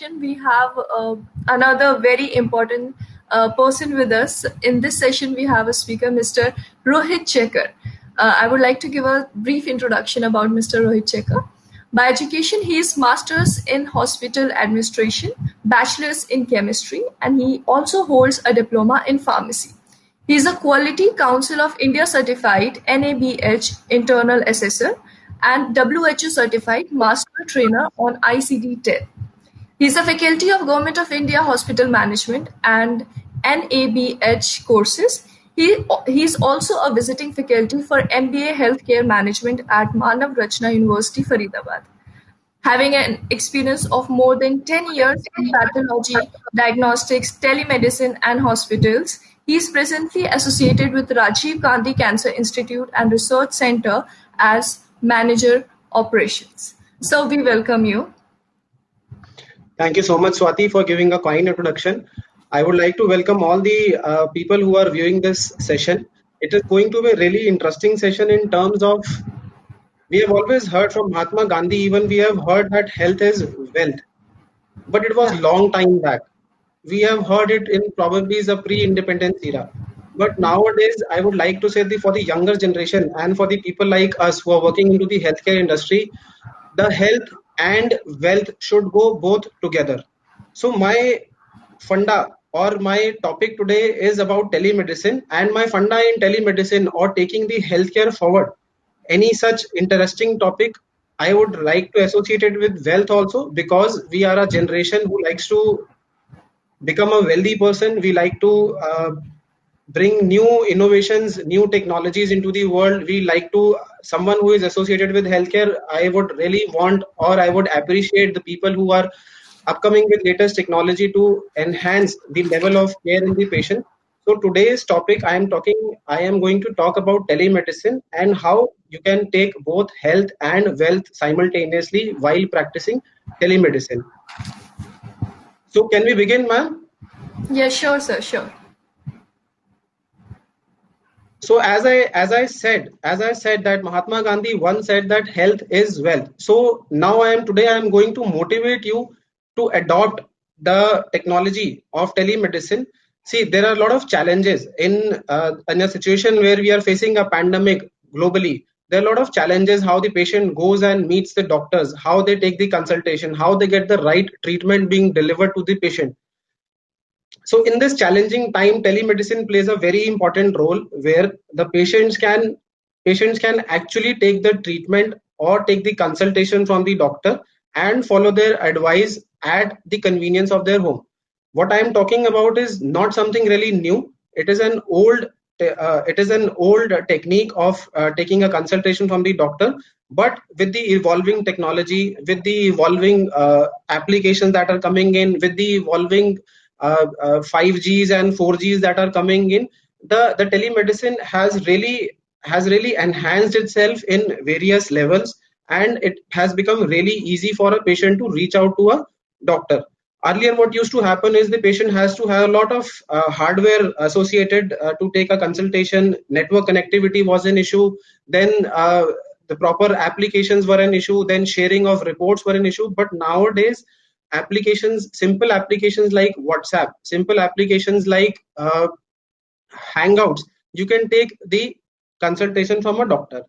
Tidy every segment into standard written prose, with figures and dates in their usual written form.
We have another very important person with us. In this session, we have a speaker, Mr. Rohit Checker. I would like to give a brief introduction about Mr. Rohit Checker. By education, he is Master's in Hospital Administration, Bachelor's in Chemistry, and he also holds a Diploma in Pharmacy. He is a Quality Council of India certified NABH internal assessor and WHO certified master trainer on ICD-10. He is a faculty of Government of India Hospital Management and NABH courses. He is also a visiting faculty for MBA Healthcare Management at Manav Rachna University, Faridabad. Having an experience of more than 10 years in pathology, diagnostics, telemedicine, and hospitals, he is presently associated with Rajiv Gandhi Cancer Institute and Research Center as Manager Operations. So we welcome you. Thank you so much, Swati, for giving a kind introduction. I would like to welcome all the people who are viewing this session. It is going to be a really interesting session in terms of, we have always heard from Mahatma Gandhi, even we have heard that health is wealth. But it was long time back. We have heard it in probably the pre-independence era. But nowadays, I would like to say for the younger generation and for the people like us who are working into the healthcare industry, the health and wealth should go both together. So my funda or my topic today is about telemedicine, and my funda in telemedicine or taking the healthcare forward. Any such interesting topic, I would like to associate it with wealth also, because we are a generation who likes to become a wealthy person. We like to bring new innovations, new technologies into the world. We like to, someone who is associated with healthcare, I would really want, or I would appreciate the people who are upcoming with latest technology to enhance the level of care in the patient. So today's topic I am going to talk about telemedicine and how you can take both health and wealth simultaneously while practicing telemedicine. So can we begin, ma'am? Yeah, sure, sir, sure. So as I said that Mahatma Gandhi once said that health is wealth. So now I am going to motivate you to adopt the technology of telemedicine. See, there are a lot of challenges in a situation where we are facing a pandemic globally. There are a lot of challenges, how the patient goes and meets the doctors, how they take the consultation, how they get the right treatment being delivered to the patient. So in this challenging time, telemedicine plays a very important role where the patients can actually take the treatment or take the consultation from the doctor and follow their advice at the convenience of their home. What I am talking about is not something really new. It is an old technique of taking a consultation from the doctor, but with the evolving technology, with the evolving applications that are coming in, with the evolving 5Gs and 4Gs that are coming in, the telemedicine has really enhanced itself in various levels, and it has become really easy for a patient to reach out to a doctor. Earlier, what used to happen is the patient has to have a lot of hardware associated to take a consultation. Network connectivity was an issue. Then the proper applications were an issue. Then sharing of reports were an issue. But nowadays, simple applications like WhatsApp, simple applications like Hangouts, you can take the consultation from a doctor.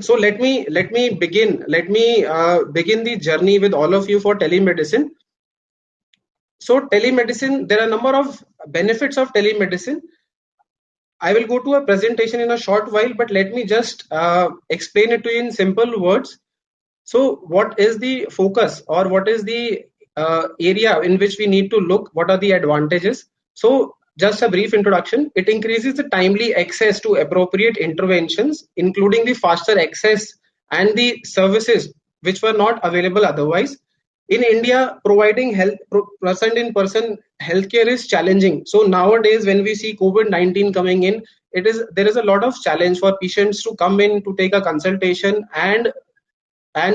So let me begin the journey with all of you for telemedicine. So telemedicine, there are a number of benefits of telemedicine. I will go to a presentation in a short while, but let me just explain it to you in simple words. So what is the focus, or what is the area in which we need to look? What are the advantages? So just a brief introduction. It increases the timely access to appropriate interventions, including the faster access and the services which were not available otherwise. In India, providing person-in-person healthcare is challenging. So nowadays, when we see COVID-19 coming in, there is a lot of challenge for patients to come in to take a consultation and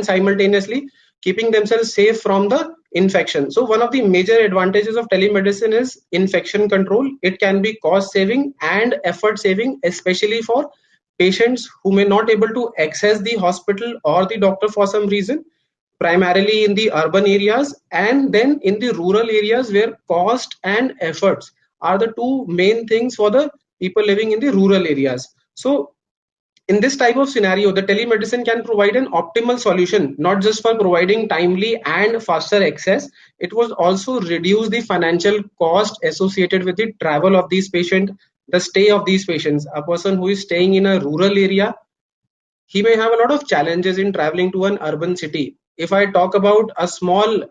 simultaneously keeping themselves safe from the infection. So one of the major advantages of telemedicine is infection control. It can be cost saving and effort saving, especially for patients who may not able to access the hospital or the doctor for some reason. primarily in the urban areas, and then in the rural areas where cost and efforts are the two main things for the people living in the rural areas. So in this type of scenario, the telemedicine can provide an optimal solution, not just for providing timely and faster access. It was also reduce the financial cost associated with the travel of these patients, the stay of these patients. A person who is staying in a rural area, he may have a lot of challenges in traveling to an urban city. If I talk about a small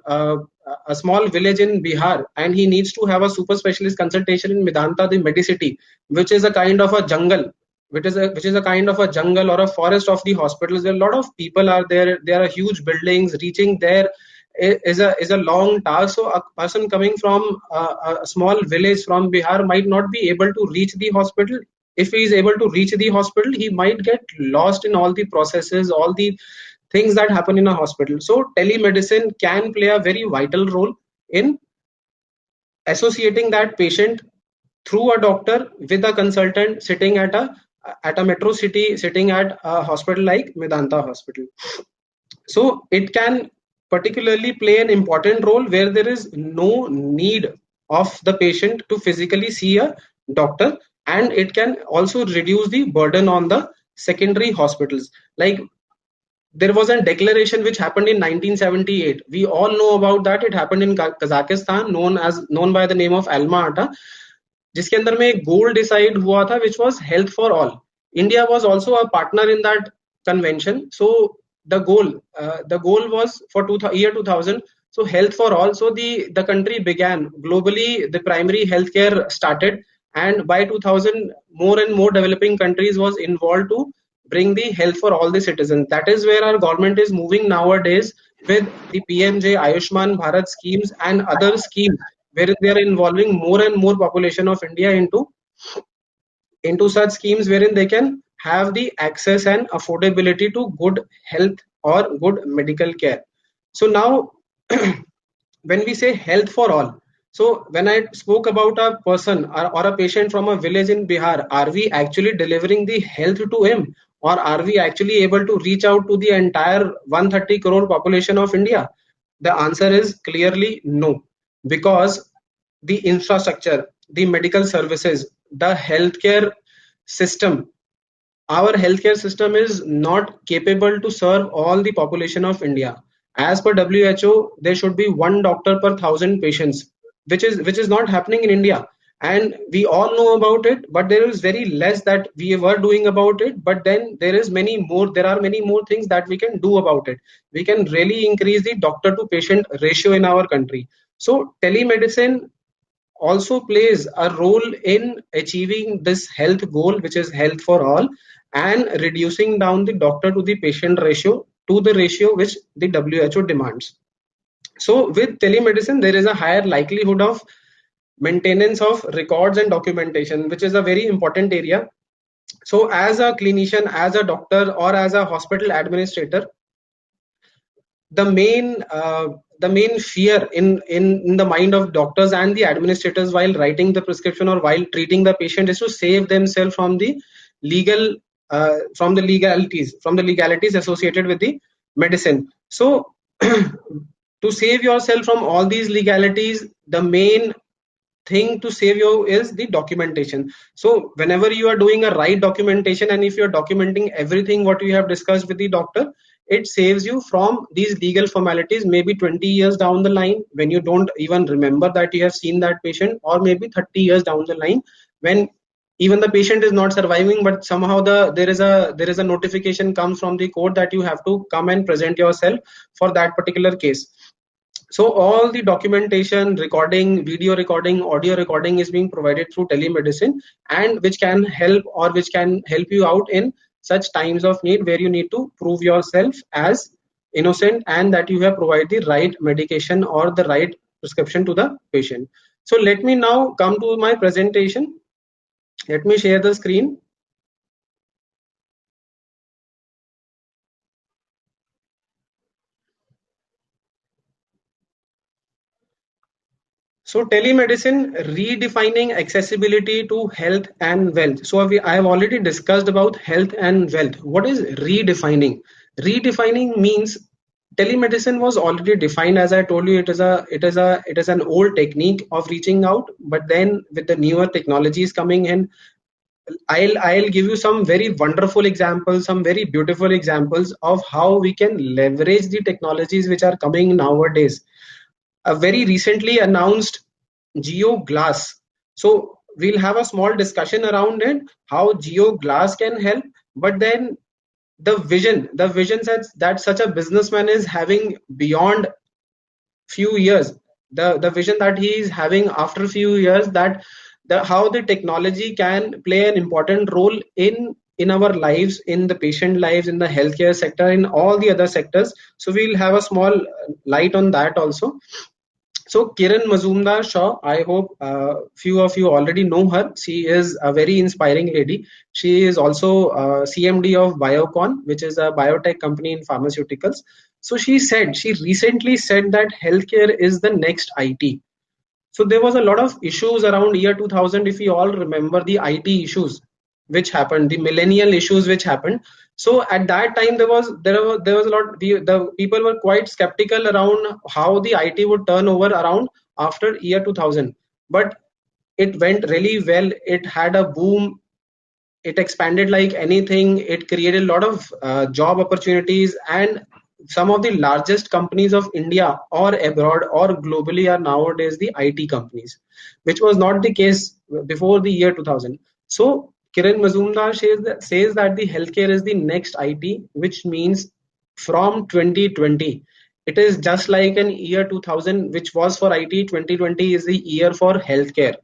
village in Bihar, and he needs to have a super specialist consultation in Medanta, the Medicity, which is a kind of a jungle, which is a kind of a jungle or a forest of the hospitals. There are a lot of people are there. There are huge buildings. Reaching there is a long task. So a person coming from a small village from Bihar might not be able to reach the hospital. If he is able to reach the hospital, he might get lost in all the processes, all the things that happen in a hospital. So telemedicine can play a very vital role in associating that patient through a doctor with a consultant sitting at a metro city, sitting at a hospital like Medanta Hospital. So it can particularly play an important role where there is no need of the patient to physically see a doctor, and it can also reduce the burden on the secondary hospitals. Like, there was a declaration which happened in 1978. We all know about that. It happened in Kazakhstan, known by the name of Alma Ata, जिसके अंदर में एक goal decide हुआ था which was health for all. India was also a partner in that convention. So the goal was for year 2000. So health for all. So the country began globally. The primary healthcare started, and by 2000, more and more developing countries was involved to bring the health for all the citizens. That is where our government is moving nowadays with the PMJ Ayushman Bharat schemes and other schemes, where they are involving more and more population of India into such schemes wherein they can have the access and affordability to good health or good medical care. So now, when we say health for all, so when I spoke about a person or a patient from a village in Bihar, are we actually delivering the health to him, or are we actually able to reach out to the entire 130 crore population of India? The answer is clearly no, because the infrastructure, the medical services, the healthcare system, our healthcare system is not capable to serve all the population of India. As per WHO, there should be one doctor per thousand patients, which is not happening in India. And we all know about it, but there is very less that we were doing about it. But then there are many more things that we can do about it. We can really increase the doctor to patient ratio in our country. So telemedicine also plays a role in achieving this health goal, which is health for all, and reducing down the doctor to the patient ratio to the ratio which the WHO demands. So with telemedicine, there is a higher likelihood of maintenance of records and documentation, which is a very important area. So as a clinician, as a doctor, or as a hospital administrator, the main fear in the mind of doctors and the administrators while writing the prescription or while treating the patient is to save themselves from the legal legalities associated with the medicine. So to save yourself from all these legalities, the main thing to save you is the documentation. So whenever you are doing a right documentation, and if you're documenting everything what you have discussed with the doctor, it saves you from these legal formalities maybe 20 years down the line, when you don't even remember that you have seen that patient, or maybe 30 years down the line, when even the patient is not surviving, but somehow there is a notification comes from the court that you have to come and present yourself for that particular case. So all the documentation, recording, video recording, audio recording is being provided through telemedicine, and which can help you out in such times of need where you need to prove yourself as innocent and that you have provided the right medication or the right prescription to the patient. So let me now come to my presentation. Let me share the screen. So telemedicine redefining accessibility to health and wealth. So I have already discussed about health and wealth. What is redefining? Redefining means telemedicine was already defined. As I told you, it is an old technique of reaching out, but then with the newer technologies coming in, I'll give you some very wonderful examples, some very beautiful examples of how we can leverage the technologies which are coming nowadays. A very recently announced Geo Glass. So we'll have a small discussion around it, how Geo Glass can help, but then the vision that such a businessman is having beyond few years, the vision that he is having after few years, that how the technology can play an important role in our lives, in the patient lives, in the healthcare sector, in all the other sectors. So we'll have a small light on that also. So Kiran Mazumdar-Shaw, I hope few of you already know her. She is a very inspiring lady. She is also CMD of Biocon, which is a biotech company in pharmaceuticals. So she recently said that healthcare is the next IT. So there was a lot of issues around year 2000, if you all remember the IT issues which happened, the millennial issues which happened. So at that time there was a lot. The people were quite skeptical around how the IT would turn over around after year 2000. But it went really well. It had a boom. It expanded like anything. It created a lot of job opportunities, and some of the largest companies of India or abroad or globally are nowadays the IT companies, which was not the case before the year 2000. So Kiran Mazumdar says that the healthcare is the next IT, which means from 2020, it is just like an year 2000 which was for IT. 2020 is the year for healthcare.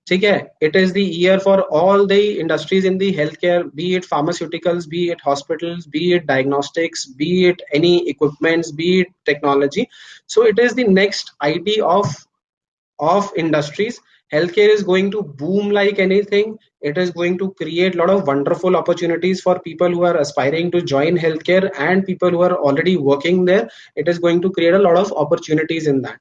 ठीक है, it is the year for all the industries in the healthcare, be it pharmaceuticals, be it hospitals, be it diagnostics, be it any equipments, be it technology. So it is the next IT of industries. Healthcare is going to boom like anything. It is going to create a lot of wonderful opportunities for people who are aspiring to join healthcare and people who are already working there. It is going to create a lot of opportunities in that.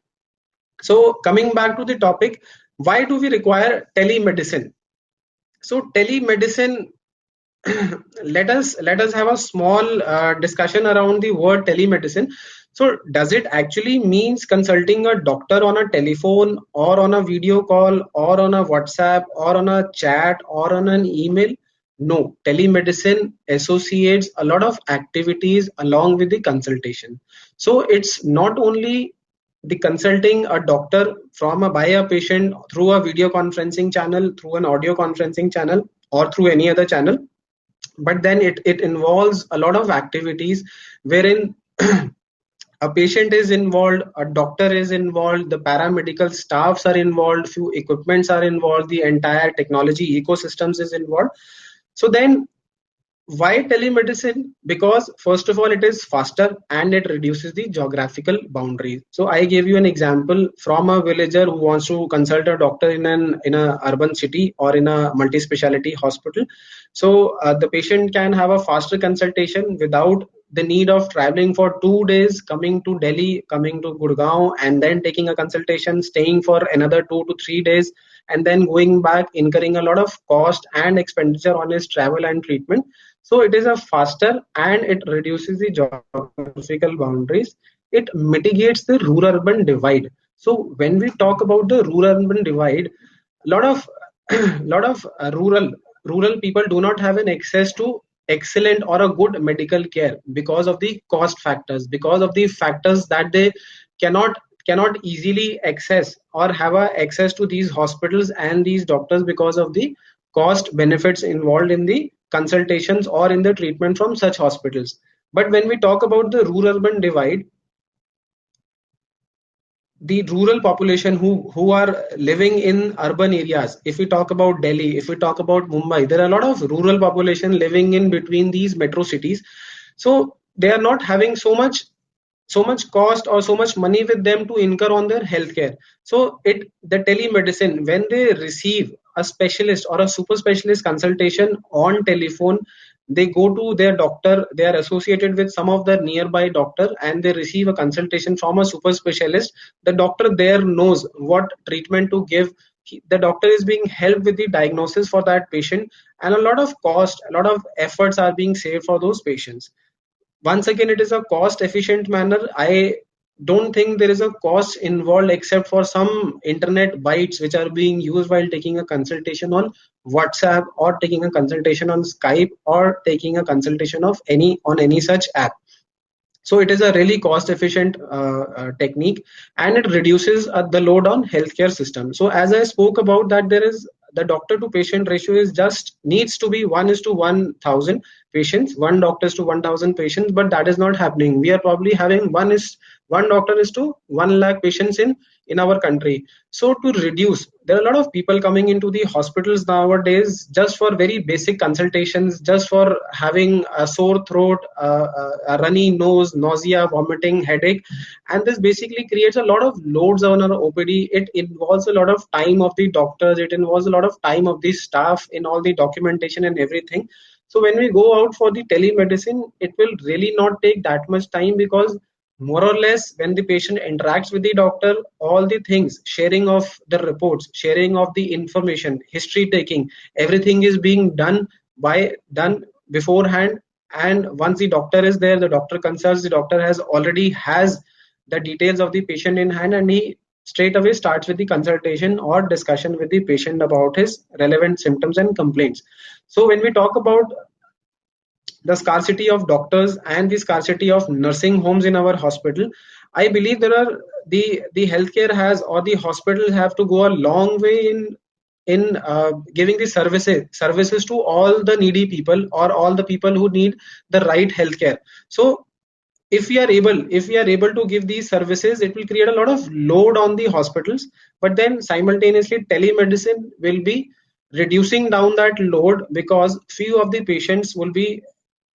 So coming back to the topic, why do we require telemedicine? So telemedicine, let us have a small discussion around the word telemedicine. So does it actually means consulting a doctor on a telephone or on a video call or on a WhatsApp or on a chat or on an email? No, telemedicine associates a lot of activities along with the consultation. So it's not only the consulting a doctor from a by a patient through a video conferencing channel, through an audio conferencing channel, or through any other channel, but then it involves a lot of activities wherein a patient is involved, a doctor is involved, the paramedical staffs are involved, few equipments are involved, the entire technology ecosystems is involved. So then why telemedicine? Because first of all, it is faster and it reduces the geographical boundaries. So I gave you an example from a villager who wants to consult a doctor in a urban city or in a multi-speciality hospital. So the patient can have a faster consultation without the need of traveling for 2 days, coming to Delhi, coming to Gurgaon, and then taking a consultation, staying for another 2 to 3 days, and then going back, incurring a lot of cost and expenditure on his travel and treatment. So it is a faster and it reduces the geographical boundaries. It mitigates the rural-urban divide. So when we talk about the rural-urban divide, a lot of lot of rural people do not have an access to excellent or a good medical care because of the cost factors, because of the factors that they cannot cannot easily access or have a access to these hospitals and these doctors because of the cost benefits involved in the consultations or in the treatment from such hospitals. But when we talk about the rural urban divide, the rural population who are living in urban areas, if we talk about Delhi, if we talk about Mumbai, there are a lot of rural population living in between these metro cities. So they are not having so much cost or so much money with them to incur on their healthcare. So it the telemedicine, when they receive a specialist or a super specialist consultation on telephone, they go to their doctor, they are associated with some of their nearby doctor, and they receive a consultation from a super specialist. The doctor there knows what treatment to give. The doctor is being helped with the diagnosis for that patient, and a lot of cost, a lot of efforts are being saved for those patients. once again, it is a cost efficient manner. I don't think there is a cost involved except for some internet bytes which are being used while taking a consultation on WhatsApp, or taking a consultation on Skype, or taking a consultation of any such app. So it is a really cost efficient technique, and it reduces the load on healthcare system. So as I spoke about that, there is the doctor to patient ratio is just needs to be 1 is to 1000 patients, one doctors to 1000 patients, but that is not happening. We are probably having one doctor is to 1 lakh patients in our country. So to reduce, there are a lot of people coming into the hospitals nowadays just for very basic consultations, just for having a sore throat, a runny nose, nausea, vomiting, headache, and this basically creates a lot of loads on our OPD. It involves a lot of time of the doctors, it involves a lot of time of the staff in all the documentation and everything. So when we go out for the telemedicine, it will really not take that much time, because more or less when the patient interacts with the doctor, all the things, sharing of the reports, sharing of the information, history taking, everything is being done beforehand. And once the doctor is there, the doctor consults, the doctor has the details of the patient in hand, and he straight away starts with the consultation or discussion with the patient about his relevant symptoms and complaints. So when we talk about the scarcity of doctors and the scarcity of nursing homes in our hospital, I believe there are the healthcare has, or the hospital have to go a long way in giving the services to all the needy people, or all the people who need the right healthcare. So if we are able to give these services, it will create a lot of load on the hospitals, but then simultaneously telemedicine will be reducing down that load, because few of the patients will be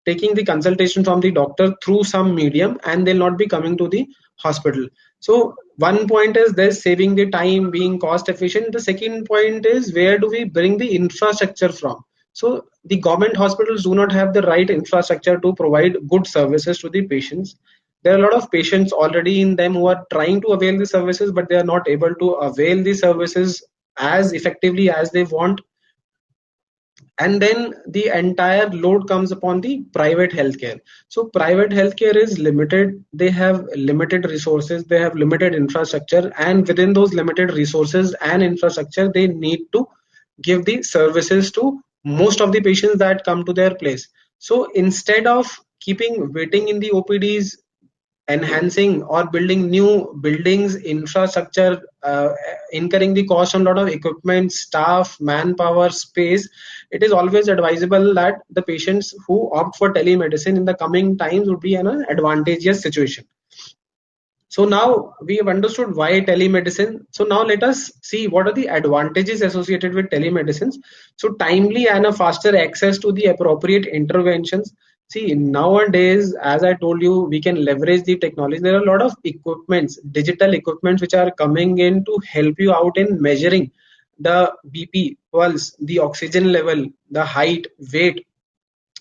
taking the consultation from the doctor through some medium, and they'll not be coming to the hospital. So one point is this, saving the time, being cost efficient. The second point is, where do we bring the infrastructure from? So the government hospitals do not have the right infrastructure to provide good services to the patients. There are a lot of patients already in them who are trying to avail the services, but they are not able to avail the services as effectively as they want. And then the entire load comes upon the private healthcare. So private healthcare is limited, they have limited resources, they have limited infrastructure, and within those limited resources and infrastructure, they need to give the services to most of the patients that come to their place. So instead of keeping waiting in the OPDs, enhancing or building new buildings, infrastructure, incurring the cost on a lot of equipment, staff, manpower, space, it is always advisable that the patients who opt for telemedicine in the coming times would be in an advantageous situation. So now we have understood why telemedicine. So now let us see what are the advantages associated with telemedicine. So timely and a faster access to the appropriate interventions. See, nowadays, as I told you, we can leverage the technology. There are a lot of equipments, digital equipments, which are coming in to help you out in measuring the BP, pulse, the oxygen level, the height, weight.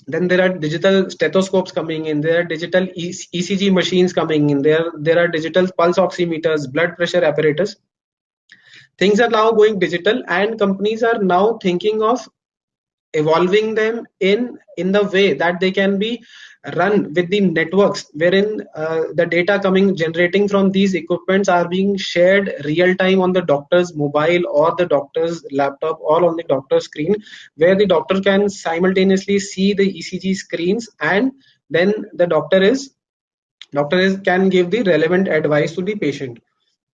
Then there are digital stethoscopes coming in, there are digital ECG machines coming in, there are digital pulse oximeters, blood pressure apparatus. Things are now going digital, and companies are now thinking of evolving them in the way that they can be run with the networks, wherein the data coming generating from these equipments are being shared real time on the doctor's mobile or the doctor's laptop or on the doctor's screen, where the doctor can simultaneously see the ECG screens, and then the doctor can give the relevant advice to the patient.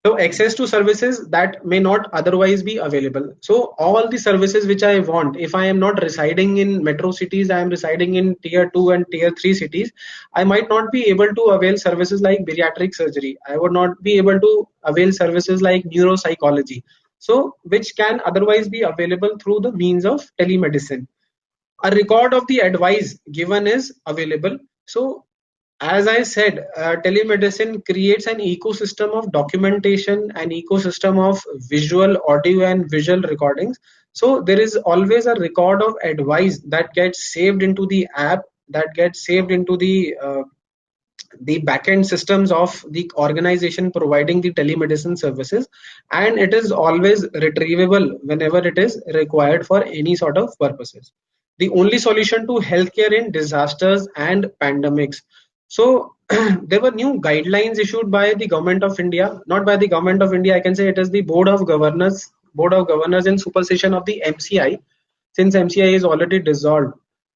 So access to services that may not otherwise be available. So all the services which I want, if I am not residing in metro cities, I am residing in tier 2 and tier 3 cities, I might not be able to avail services like bariatric surgery. I would not be able to avail services like neuropsychology, so which can otherwise be available through the means of telemedicine. A record of the advice given is available. So as I said, telemedicine creates an ecosystem of documentation, an ecosystem of visual, audio, and visual recordings. So there is always a record of advice that gets saved into the app, that gets saved into the backend systems of the organization providing the telemedicine services, and it is always retrievable whenever it is required for any sort of purposes. The only solution to healthcare in disasters and pandemics. So there were new guidelines issued by the government of India, not by the government of India. I can say it is the Board of Governors in supersession of the MCI, since MCI is already dissolved.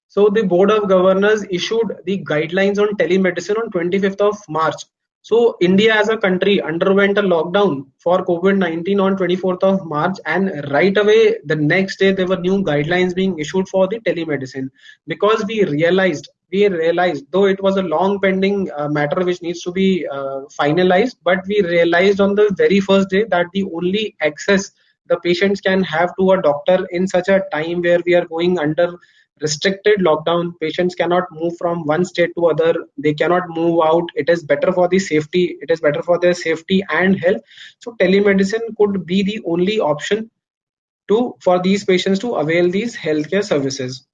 So the Board of Governors issued the guidelines on telemedicine on 25th of March. So India as a country underwent a lockdown for COVID-19 on 24th of March, and right away the next day there were new guidelines being issued for the telemedicine, because we realized, though it was a long pending matter which needs to be finalized, but we realized on the very first day that the only access the patients can have to a doctor in such a time where we are going under restricted lockdown, patients cannot move from one state to other, they cannot move out, it is better for their safety and health. So telemedicine could be the only option to for these patients to avail these healthcare services.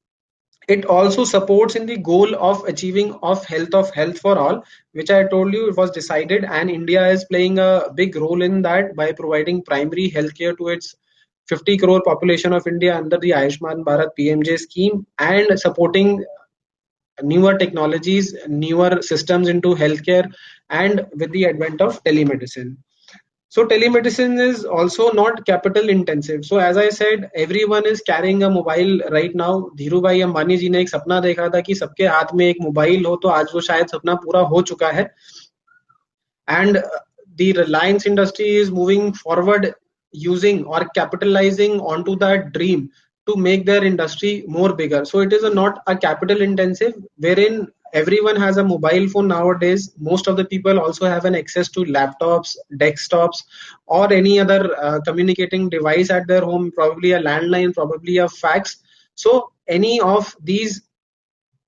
It also supports in the goal of achieving of health for all, which I told you it was decided, and India is playing a big role in that by providing primary healthcare to its 50 crore population of India under the Ayushman Bharat PMJ scheme, and supporting newer technologies, newer systems into healthcare, and with the advent of telemedicine. So telemedicine is also not capital intensive. So as I said, everyone is carrying a mobile right now. Dhiru भाई अंबानी जी ने एक सपना देखा था कि सबके हाथ में एक मोबाइल हो, तो आज वो शायद सपना पूरा हो चुका है. And the Reliance industry is moving forward using or capitalizing onto that dream to make their industry more bigger. So it is not a capital intensive, wherein everyone has a mobile phone nowadays. Most of the people also have an access to laptops, desktops, or any other communicating device at their home, probably a landline, probably a fax. So any of these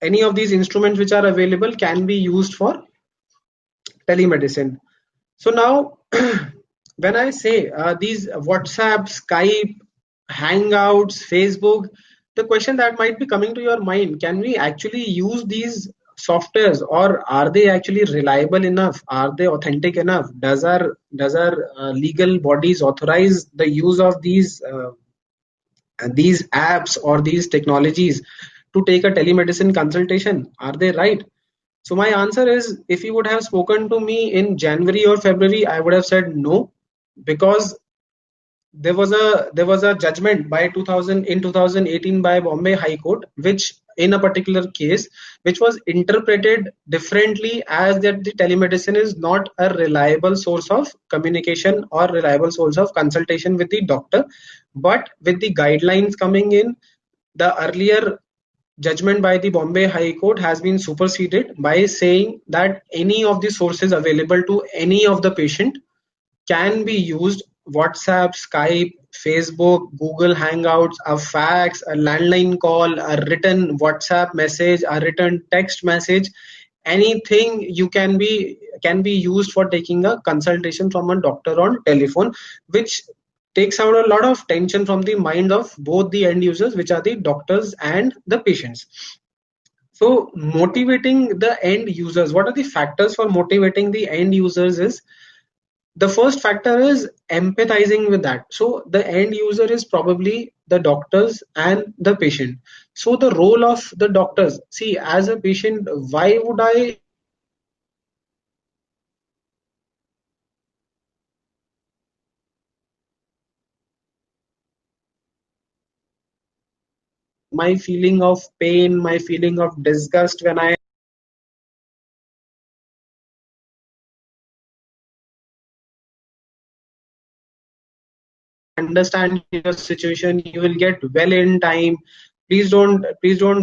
instruments which are available can be used for telemedicine. So now, when I say these WhatsApp, Skype, Hangouts, Facebook, the question that might be coming to your mind: can we actually use these softwares, or are they actually reliable enough? Are they authentic enough? Does our legal bodies authorize the use of these apps or these technologies to take a telemedicine consultation? Are they right? So my answer is, if you would have spoken to me in January or February, I would have said no, because there was a judgment by 2000 in 2018 by Bombay High Court, which in a particular case, which was interpreted differently as that the telemedicine is not a reliable source of communication or reliable source of consultation with the doctor. But with the guidelines coming in, the earlier judgment by the Bombay High Court has been superseded by saying that any of the sources available to any of the patient can be used: WhatsApp, Skype, Facebook, Google Hangouts, a fax, a landline call, a written WhatsApp message, a written text message. Anything you can be used for taking a consultation from a doctor on telephone, which takes out a lot of tension from the mind of both the end users, which are the doctors and the patients. So motivating the end users, what are the factors for motivating the end users is, the first factor is empathizing with that. So the end user is probably the doctors and the patient. So the role of the doctors, see, as a patient, why would I my feeling of pain, my feeling of disgust when I understand your situation, you will get well in time. Please don't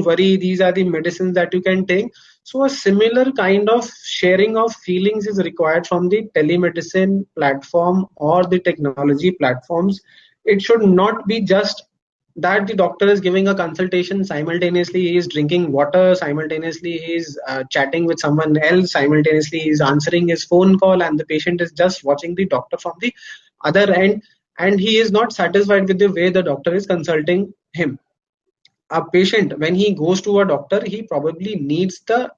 worry, these are the medicines that you can take. So a similar kind of sharing of feelings is required from the telemedicine platform or the technology platforms. It should not be just that the doctor is giving a consultation, simultaneously he is drinking water, simultaneously he is chatting with someone else, simultaneously he is answering his phone call, and the patient is just watching the doctor from the other end, and he is not satisfied with the way the doctor is consulting him. A patient, when he goes to a doctor, he probably needs the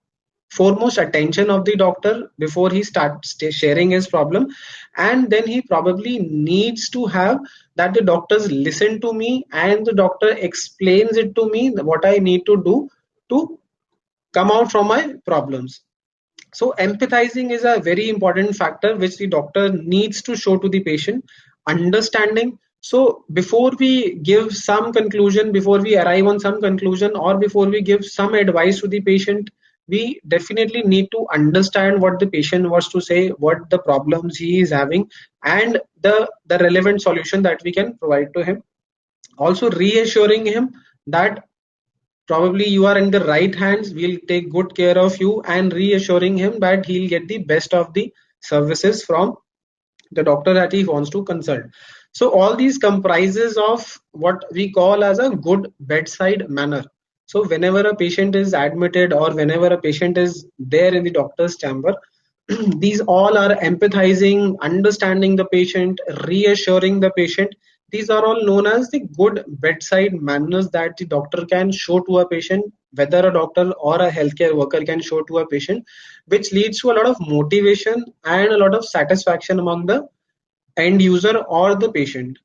foremost attention of the doctor before he starts sharing his problem, and then he probably needs to have that the doctors listen to me and the doctor explains it to me what I need to do to come out from my problems. So empathizing is a very important factor which the doctor needs to show to the patient. Understanding. So before we give some conclusion, before we arrive on some conclusion, or before we give some advice to the patient, we definitely need to understand what the patient wants to say, what the problems he is having, and the relevant solution that we can provide to him. Also reassuring him that probably you are in the right hands, we'll take good care of you, and reassuring him that he'll get the best of the services from the doctor that he wants to consult. So all these comprises of what we call as a good bedside manner. So whenever a patient is admitted or whenever a patient is there in the doctor's chamber, these all are empathizing, understanding the patient, reassuring the patient. These are all known as the good bedside manners that the doctor can show to a patient, whether a doctor or a healthcare worker can show to a patient, which leads to a lot of motivation and a lot of satisfaction among the end user or the patient.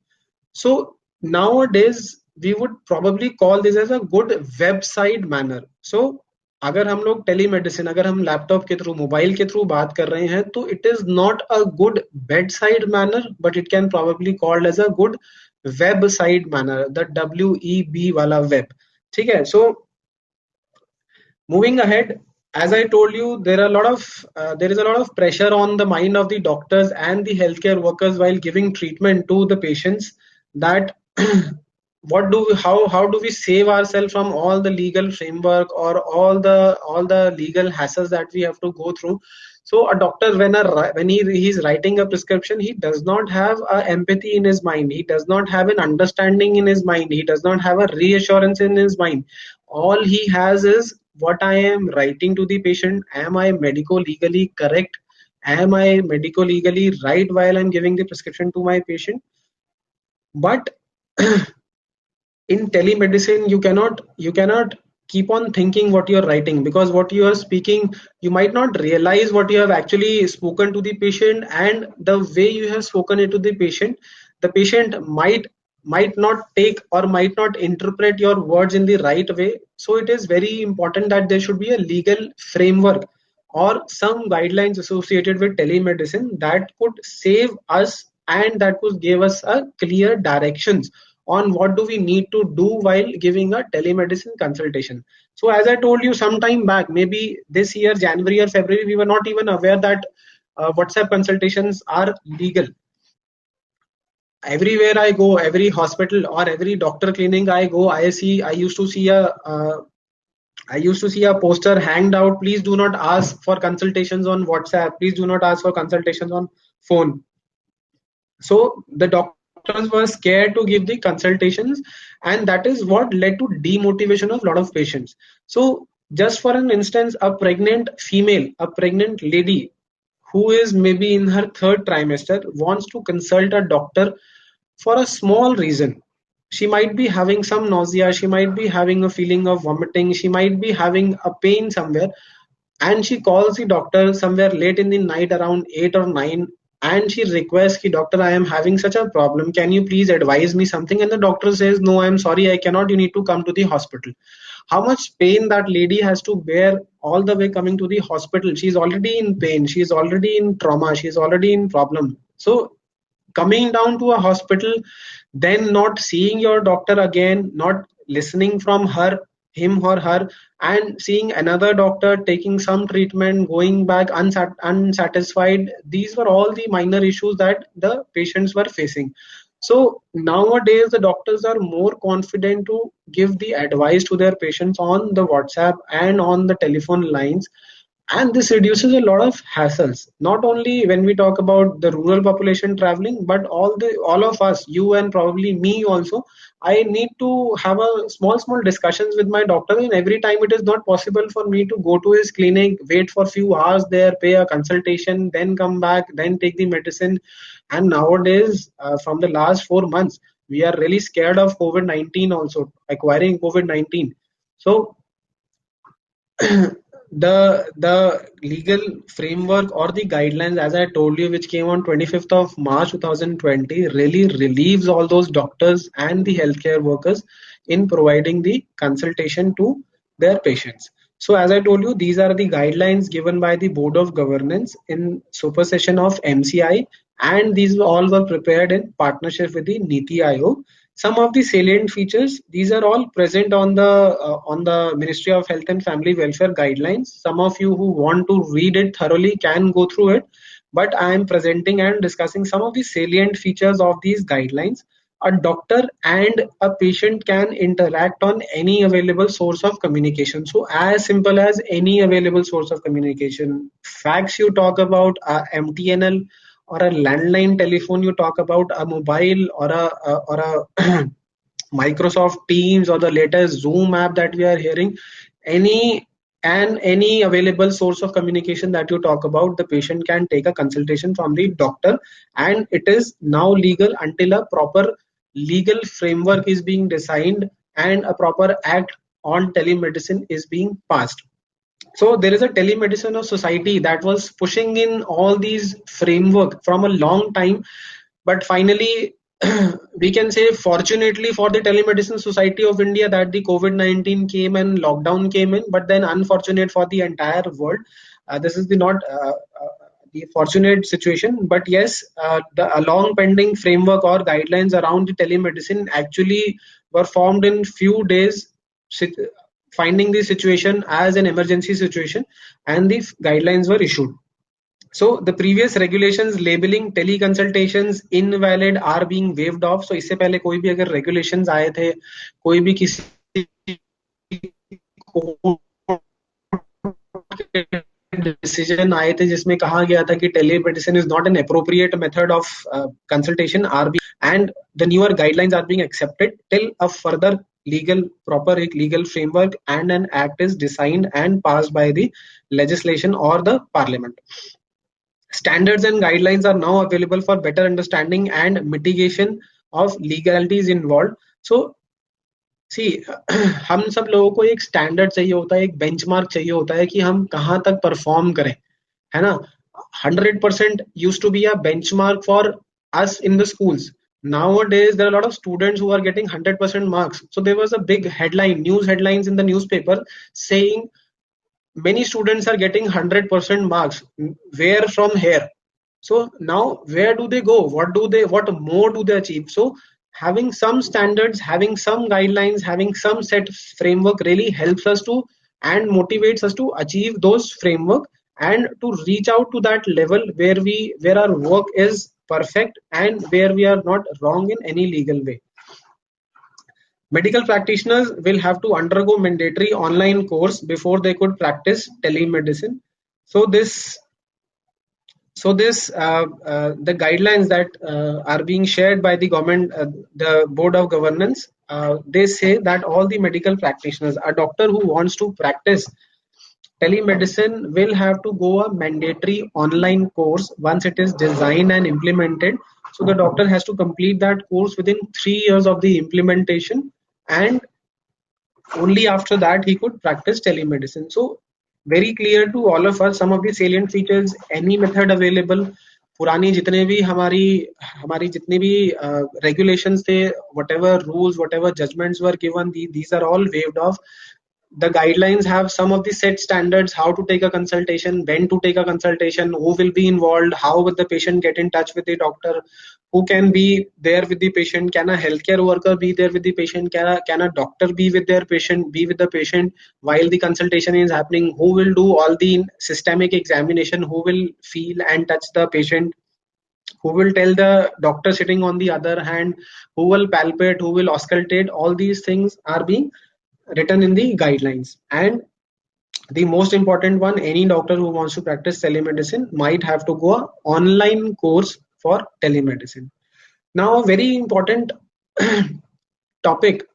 So nowadays we would probably call this as a good website manner. So अगर हम लोग telemedicine, अगर हम laptop के through, mobile के through बात कर रहे हैं, तो it is not a good bedside manner, but it can probably called as a good web side manner, the WEB वाला वेब. ठीक है. सो moving ahead, as I told you, there is a lot of pressure on the mind of the doctors and the healthcare workers while giving treatment to the patients, that how do we save ourselves from all the legal framework or all the legal hassles that we have to go through. So a doctor, when he's writing a prescription, he does not have a empathy in his mind, he does not have an understanding in his mind, he does not have a reassurance in his mind. All he has is what I am writing to the patient. Am I medico legally correct? Am I medico legally right while I'm giving the prescription to my patient? But in telemedicine, you cannot keep on thinking what you're writing, because what you are speaking, you might not realize what you have actually spoken to the patient, and the way you have spoken it to the patient might not take or might not interpret your words in the right way. So it is very important that there should be a legal framework or some guidelines associated with telemedicine that could save us and that could give us a clear directions on what do we need to do while giving a telemedicine consultation. So as I told you some time back, maybe this year January or February, we were not even aware that WhatsApp consultations are legal. Everywhere I go, every hospital or every doctor clinic I go, I used to see a poster hanged out: please do not ask for consultations on WhatsApp, please do not ask for consultations on phone. So the doctors were scared to give the consultations, and that is what led to demotivation of a lot of patients. So just for an instance, a pregnant female, a pregnant lady who is maybe in her third trimester wants to consult a doctor for a small reason. She might be having some nausea, she might be having a feeling of vomiting, she might be having a pain somewhere, and she calls the doctor somewhere late in the night around 8 or 9, and she requests ki, doctor, I am having such a problem, can you please advise me something? And the doctor says, no, I'm sorry, I cannot, you need to come to the hospital. How much pain that lady has to bear all the way coming to the hospital. She's already in pain, she's already in trauma, she's already in problem. So coming down to a hospital, then not seeing your doctor again, not listening from him or her, and seeing another doctor, taking some treatment, going back unsatisfied. These were all the minor issues that the patients were facing. So nowadays the doctors are more confident to give the advice to their patients on the WhatsApp and on the telephone lines, and this reduces a lot of hassles, not only when we talk about the rural population traveling, but all of us, you and probably me also. I need to have a small discussions with my doctor, and every time it is not possible for me to go to his clinic, wait for few hours there, pay a consultation, then come back, then take the medicine. And nowadays, from the last 4 months, we are really scared of COVID-19, also acquiring COVID-19. So the legal framework or the guidelines, as I told you, which came on 25th of March 2020, really relieves all those doctors and the healthcare workers in providing the consultation to their patients. So as I told you, these are the guidelines given by the Board of Governance in supersession of MCI, and these all were prepared in partnership with the Niti Aayog. Some of the salient features, these are all present on the Ministry of Health and Family Welfare guidelines. Some of you who want to read it thoroughly can go through it, but I am presenting and discussing some of the salient features of these guidelines. A doctor and a patient can interact on any available source of communication. So as simple as any available source of communication. Fax you talk about, MTNL or a landline telephone you talk about, a mobile or a Microsoft Teams or the latest Zoom app that we are hearing, any any available source of communication that you talk about, the patient can take a consultation from the doctor, and it is now legal until a proper legal framework is being designed and a proper act on telemedicine is being passed. So there is a telemedicine of society that was pushing in all these framework from a long time, but finally we can say fortunately for the telemedicine society of India that the COVID-19 came and lockdown came in, but then unfortunate for the entire world. This is the not the fortunate situation, but yes, the a long pending framework or guidelines around the telemedicine actually were formed in few days, finding the situation as an emergency situation, and the guidelines were issued. So the previous regulations labeling teleconsultations invalid are being waived off. So इससे पहले कोई भी अगर regulations आए थे, कोई भी किसी डिसीजन आए थे जिसमें कहा गया था कि telemedicine is not an appropriate method of consultation R B and the newer guidelines are being accepted till a further legal proper legal framework and an act is designed and passed by the legislation or the parliament. Standards and guidelines are now available for better understanding and mitigation of legalities involved. So सी हम सब लोगों को एक standard चाहिए होता है, एक benchmark चाहिए होता है कि हम कहाँ तक परफॉर्म करें, है ना. 100% used to be a benchmark for us in the schools. Nowadays there are a lot of students who are getting 100% marks. So there was a big headline, news headlines in the newspaper saying many students are getting 100% marks. Where from here? So now where do they go? What more do they achieve? So having some standards, having some guidelines, having some set framework really helps us to and motivates us to achieve those framework and to reach out to that level where our work is perfect and where we are not wrong in any legal way. Medical practitioners will have to undergo mandatory online course before they could practice telemedicine. So the guidelines that are being shared by the government, the Board of Governance, they say that all the medical practitioners, a doctor who wants to practice telemedicine will have to go a mandatory online course once it is designed and implemented. So the doctor has to complete that course within 3 years of the implementation, and only after that he could practice telemedicine. So very clear to all of us some of the salient features, any method available. पुरानी जितने भी हमारी हमारी जितने भी regulations थे, whatever rules, whatever judgments were given, these are all waived off. The guidelines have some of the set standards, how to take a consultation, when to take a consultation, who will be involved, how will the patient get in touch with the doctor, who can be there with the patient, can a healthcare worker be there with the patient, can a doctor be with the patient while the consultation is happening, who will do all the systemic examination, who will feel and touch the patient, who will tell the doctor sitting on the other hand, who will palpate, who will auscultate. All these things are being written in the guidelines. And the most important one, any doctor who wants to practice telemedicine might have to go an online course for telemedicine. Now a very important topic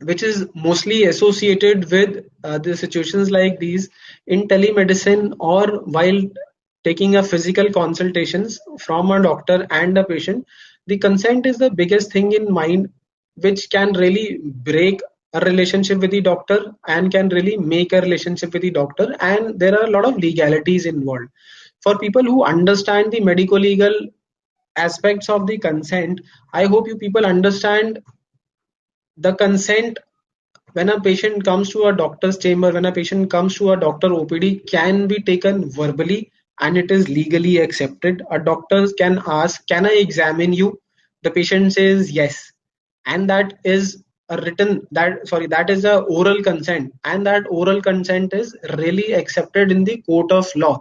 which is mostly associated with the situations like these in telemedicine or while taking a physical consultations from a doctor and a patient, the consent is the biggest thing in mind, which can really break a relationship with the doctor and can really make a relationship with the doctor, and there are a lot of legalities involved. For people who understand the medico legal aspects of the consent, I hope you people understand the consent when a patient comes to a doctor's chamber, when a patient comes to a doctor OPD, can be taken verbally and it is legally accepted. A doctor can ask, "Can I examine you?" The patient says yes, and that is a written that sorry that is a oral consent, and that oral consent is really accepted in the court of law.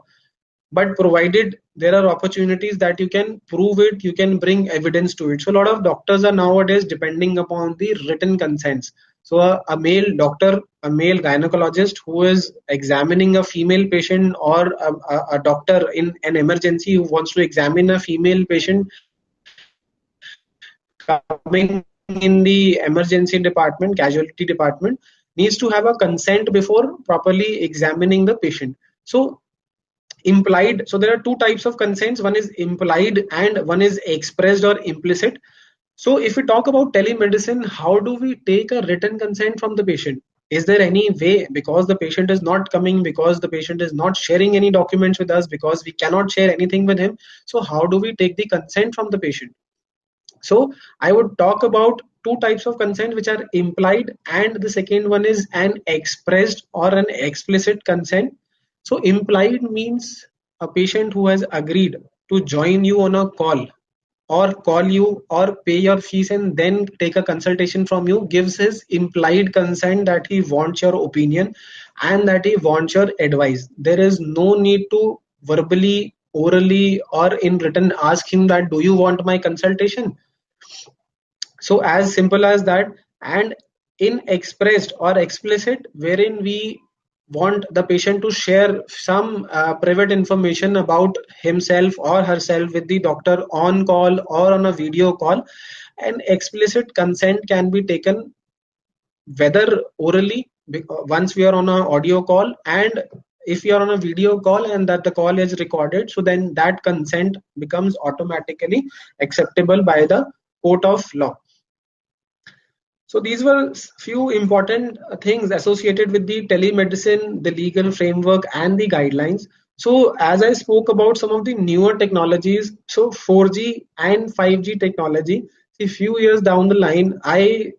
But provided there are opportunities that you can prove it, you can bring evidence to it. So a lot of doctors are nowadays depending upon the written consents. So a male doctor, a male gynecologist who is examining a female patient, or a doctor in an emergency who wants to examine a female patient coming in the emergency department, casualty department, needs to have a consent before properly examining the patient. So implied, so there are two types of consents, one is implied and one is expressed or implicit. So if we talk about telemedicine, how do we take a written consent from the patient? Is there any way, because the patient is not coming, because the patient is not sharing any documents with us, because we cannot share anything with him, so how do we take the consent from the patient? So I would talk about two types of consent, which are implied, and the second one is an expressed or an explicit consent. So implied means a patient who has agreed to join you on a call, or call you or pay your fees and then take a consultation from you, gives his implied consent that he wants your opinion and that he wants your advice. There is no need to verbally, orally, or in written ask him that, do you want my consultation? So as simple as that. And in expressed or explicit, wherein we want the patient to share some private information about himself or herself with the doctor on call or on a video call, an explicit consent can be taken whether orally, once we are on an audio call, and if we are on a video call and that the call is recorded, so then that consent becomes automatically acceptable by the court of law. So these were few important things associated with the telemedicine, the legal framework, and the guidelines. So as I spoke about some of the newer technologies, so 4G and 5G technology, a few years down the line, I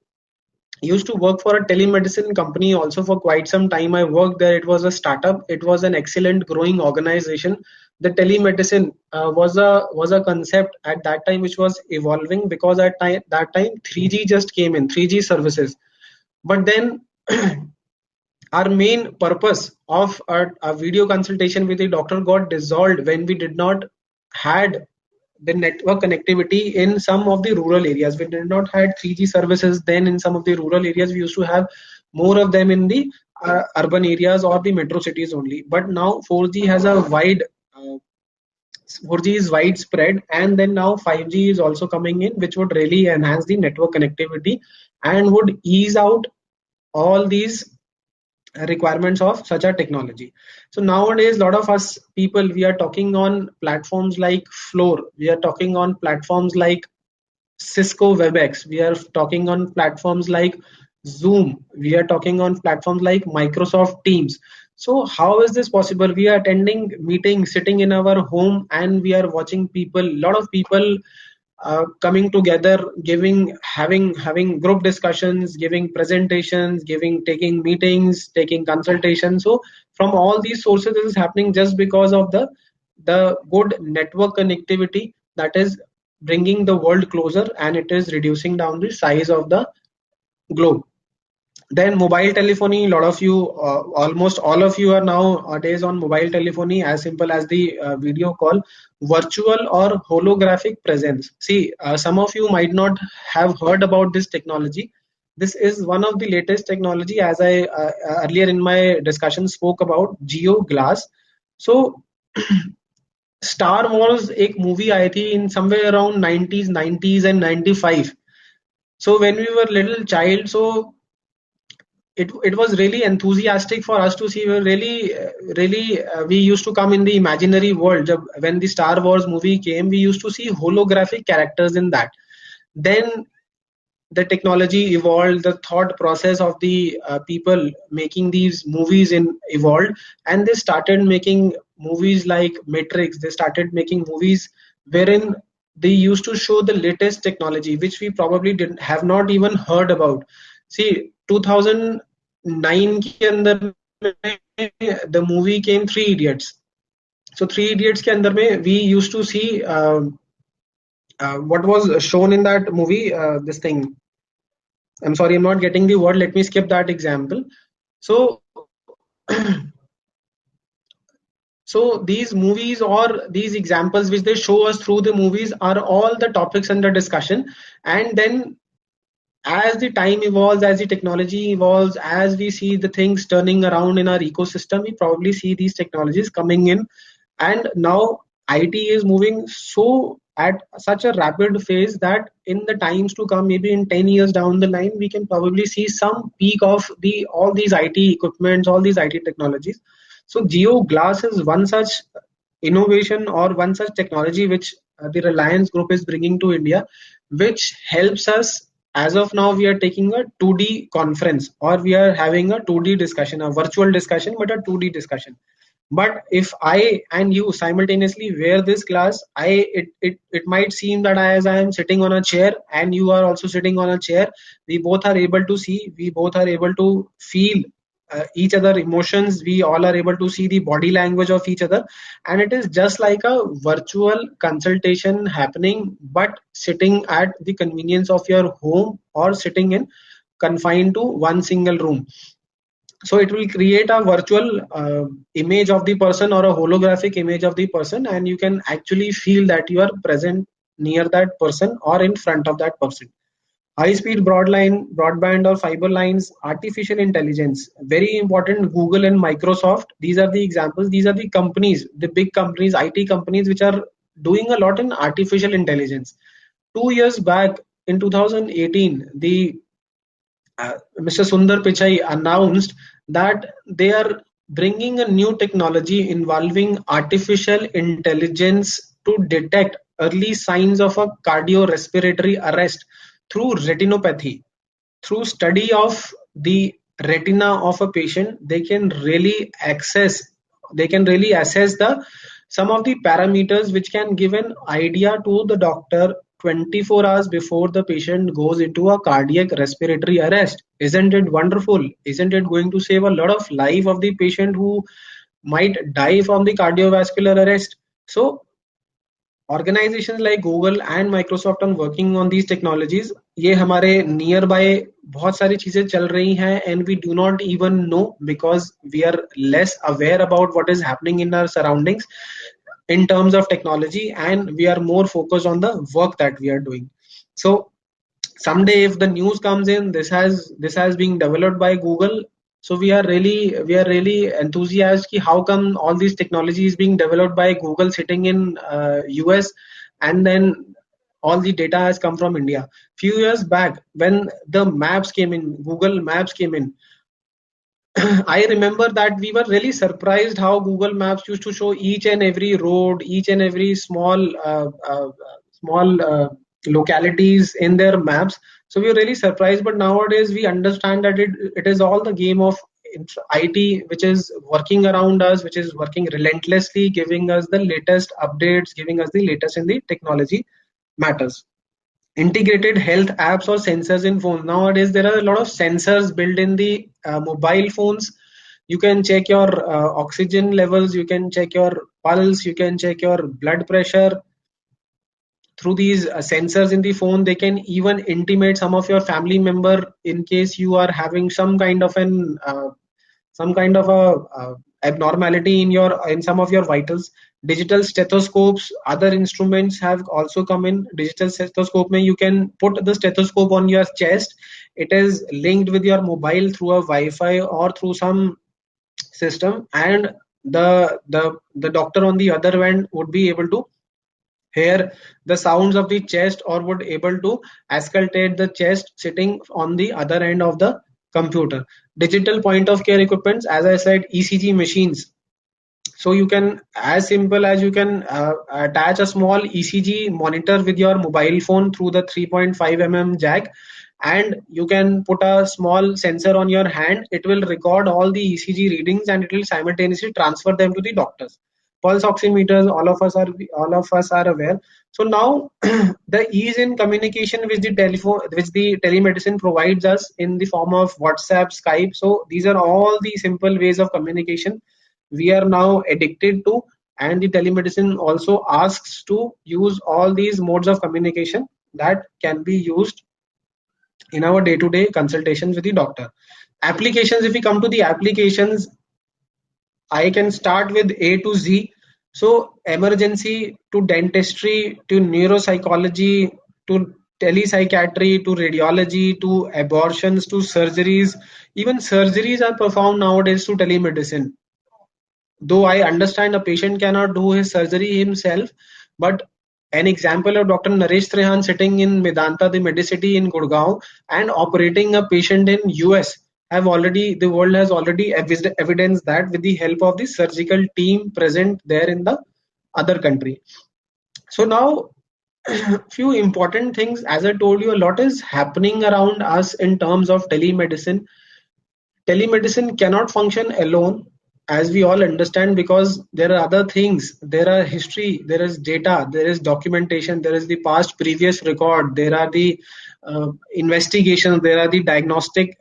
used to work for a telemedicine company also for quite some time. I worked there. It was a startup. It was an excellent growing organization. The telemedicine was a concept at that time which was evolving, because at that time 3G just came in, 3G services. But then our main purpose of a video consultation with the doctor got dissolved when we did not had the network connectivity in some of the rural areas. We did not had 3G services then in some of the rural areas. We used to have more of them in the urban areas or the metro cities only. But now 4G has a wide 4G is widespread, and then now 5G is also coming in, which would really enhance the network connectivity and would ease out all these requirements of such a technology. So nowadays, a lot of us people, we are talking on platforms like Floor, we are talking on platforms like Cisco WebEx, we are talking on platforms like Zoom, we are talking on platforms like Microsoft Teams. So how is this possible? We are attending meetings sitting in our home, and we are watching people, a lot of people coming together, having group discussions, giving presentations, taking meetings, taking consultations. So from all these sources, this is happening just because of the good network connectivity that is bringing the world closer, and it is reducing down the size of the globe. Then mobile telephony, a lot of you, almost all of you are nowadays on mobile telephony, as simple as the video call, virtual or holographic presence. See, some of you might not have heard about this technology. This is one of the latest technology, as I earlier in my discussion spoke about Geo Glass. So Star Wars एक movie आई थी in somewhere around 90s and 95. So when we were little child, so it was really enthusiastic for us to see. We were we used to come in the imaginary world. When the Star Wars movie came, we used to see holographic characters in that. Then the technology evolved, the thought process of the people making these movies evolved, and they started making movies like Matrix. They started making movies wherein they used to show the latest technology, which we probably didn't have not even heard about. See, 2009 के अंदर में the movie came Three Idiots. So Three Idiots के अंदर में we used to see what was shown in that movie. This thing. I'm sorry, I'm not getting the word. Let me skip that example. So, so these movies or these examples which they show us through the movies are all the topics under discussion. And then as the time evolves, as the technology evolves, as we see the things turning around in our ecosystem, we probably see these technologies coming in. And now IT is moving so at such a rapid phase that in the times to come, maybe in 10 years down the line, we can probably see some peak of the all these IT equipments, all these IT technologies. So Geo Glass is one such innovation or one such technology which the Reliance Group is bringing to India, which helps us. As of now, we are taking a 2D conference or we are having a 2D discussion, a virtual discussion, but a 2D discussion. But if I and you simultaneously wear this glass, it might seem that as I am sitting on a chair and you are also sitting on a chair, we both are able to see, we both are able to feel each other emotions, we all are able to see the body language of each other, and it is just like a virtual consultation happening, but sitting at the convenience of your home or sitting in confined to one single room. So it will create a virtual image of the person or a holographic image of the person, and you can actually feel that you are present near that person or in front of that person. High speed broadband or fiber lines, artificial intelligence, very important. Google and Microsoft, these are the examples, these are the companies, the big companies, IT companies, which are doing a lot in artificial intelligence. 2 years back in 2018, the Mr. Sundar Pichai announced that they are bringing a new technology involving artificial intelligence to detect early signs of a cardiorespiratory arrest through retinopathy. Through study of the retina of a patient, they can really assess the some of the parameters which can give an idea to the doctor 24 hours before the patient goes into a cardiac respiratory arrest. Isn't it wonderful? Isn't it going to save a lot of life of the patient who might die from the cardiovascular arrest? So organizations like Google and Microsoft are working on these technologies. ये हमारे near by बहुत सारी चीजें चल रही हैं and we do not even know because we are less aware about what is happening in our surroundings in terms of technology, and we are more focused on the work that we are doing. So someday if the news comes in, this has been developed by Google, so we are really enthusiastic ki how come all these technologies being developed by Google sitting in US, and then all the data has come from India. Few years back when the maps came in, Google Maps came in, I remember that we were really surprised how Google Maps used to show each and every road, each and every small localities in their maps. So we were really surprised. But nowadays we understand that it is all the game of IT, which is working around us, which is working relentlessly, giving us the latest updates, giving us the latest in the technology matters. Integrated health apps or sensors in phones. Nowadays there are a lot of sensors built in the mobile phones. You can check your oxygen levels, you can check your pulse, you can check your blood pressure through these sensors in the phone. They can even intimate some of your family member in case you are having some kind of a abnormality in some of your vitals. Digital stethoscopes, other instruments have also come in. Digital stethoscope mein you can put the stethoscope on your chest. It is linked with your mobile through a Wi-Fi or through some system, and the doctor on the other end would be able to hear the sounds of the chest or would able to auscultate the chest sitting on the other end of the computer. Digital point of care equipments, as I said, ECG machines. So you can, as simple as you can attach a small ECG monitor with your mobile phone through the 3.5 mm jack, and you can put a small sensor on your hand. It will record all the ECG readings and it will simultaneously transfer them to the doctors. pulse oximeters, all of us are aware. So now the ease in communication which the telemedicine provides us in the form of WhatsApp, Skype. So these are all the simple ways of communication we are now addicted to, and the telemedicine also asks to use all these modes of communication that can be used in our day-to-day consultations with the doctor. Applications, if we come to the applications, I can start with A to Z. So emergency to dentistry to neuropsychology to telepsychiatry to radiology to abortions to surgeries. Even surgeries are performed nowadays to telemedicine. Though I understand a patient cannot do his surgery himself, but an example of Dr. Naresh Trehan sitting in Medanta, the Medicity in Gurgaon, and operating a patient in US, the world has already evidence that with the help of the surgical team present there in the other country. So now, few important things, as I told you, a lot is happening around us in terms of telemedicine. Telemedicine cannot function alone, as we all understand, because there are other things. There are history, there is data, there is documentation, there is the past previous record, there are the investigations, there are the diagnostic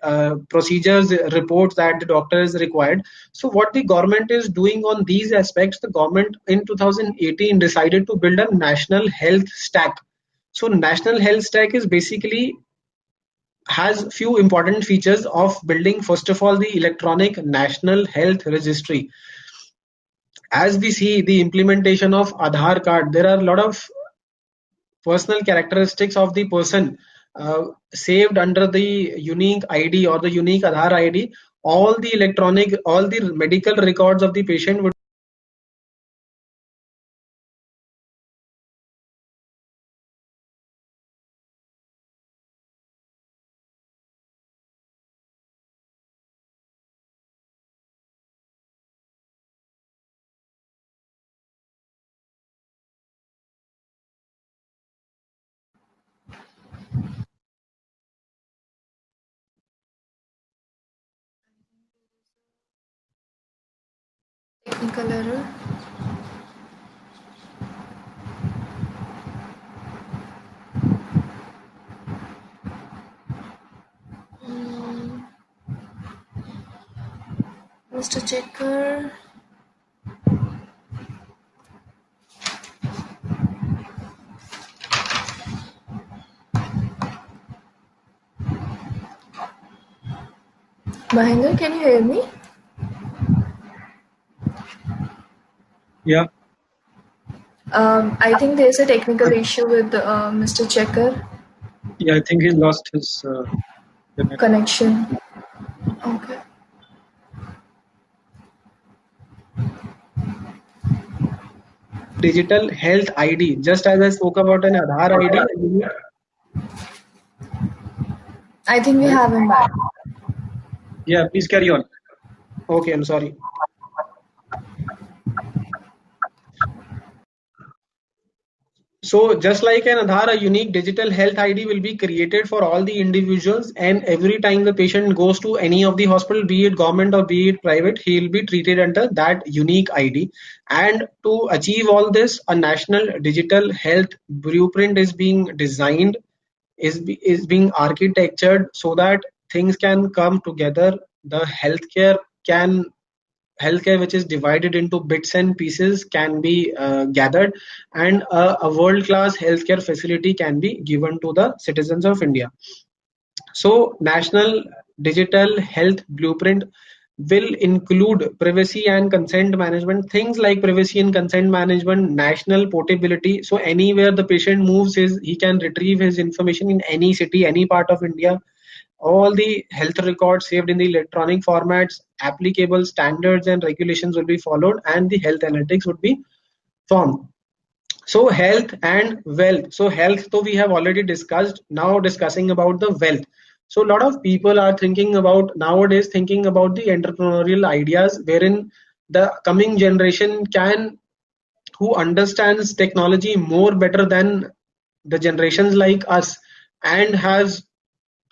procedures, reports that the doctor is required. So what the government is doing on these aspects, the government in 2018 decided to build a national health stack. So national health stack is basically has few important features of building. First of all, the electronic national health registry. As we see the implementation of Aadhaar card, there are a lot of personal characteristics of the person saved under the unique ID or the unique Aadhaar ID. All the medical records of the patient would Technical error. Mr. Checker. Mahendra, can you hear me? Yeah. I think there's a technical issue with Mr. Checker. Yeah, I think he lost his Connection. Okay. digital health ID. Just as I spoke about an Aadhaar ID. I think we have him back. Yeah, please carry on. Okay, I'm sorry. So just like an Aadhaar, a unique digital health ID will be created for all the individuals, and every time the patient goes to any of the hospital, be it government or be it private, he will be treated under that unique ID. And to achieve all this, a national digital health blueprint is being designed, is being architectured so that things can come together. The healthcare which is divided into bits and pieces can be gathered, and a world class healthcare facility can be given to the citizens of India. So national digital health blueprint will include privacy and consent management, things like privacy and consent management, national portability. So anywhere the patient moves, he can retrieve his information in any city, any part of India. All the health records saved in the electronic formats, applicable standards and regulations will be followed, and the health analytics would be formed. So health and wealth. So health, though we have already discussed, now discussing about the wealth. So a lot of people are thinking about nowadays, thinking about the entrepreneurial ideas wherein the coming generation can, who understands technology more better than the generations like us, and has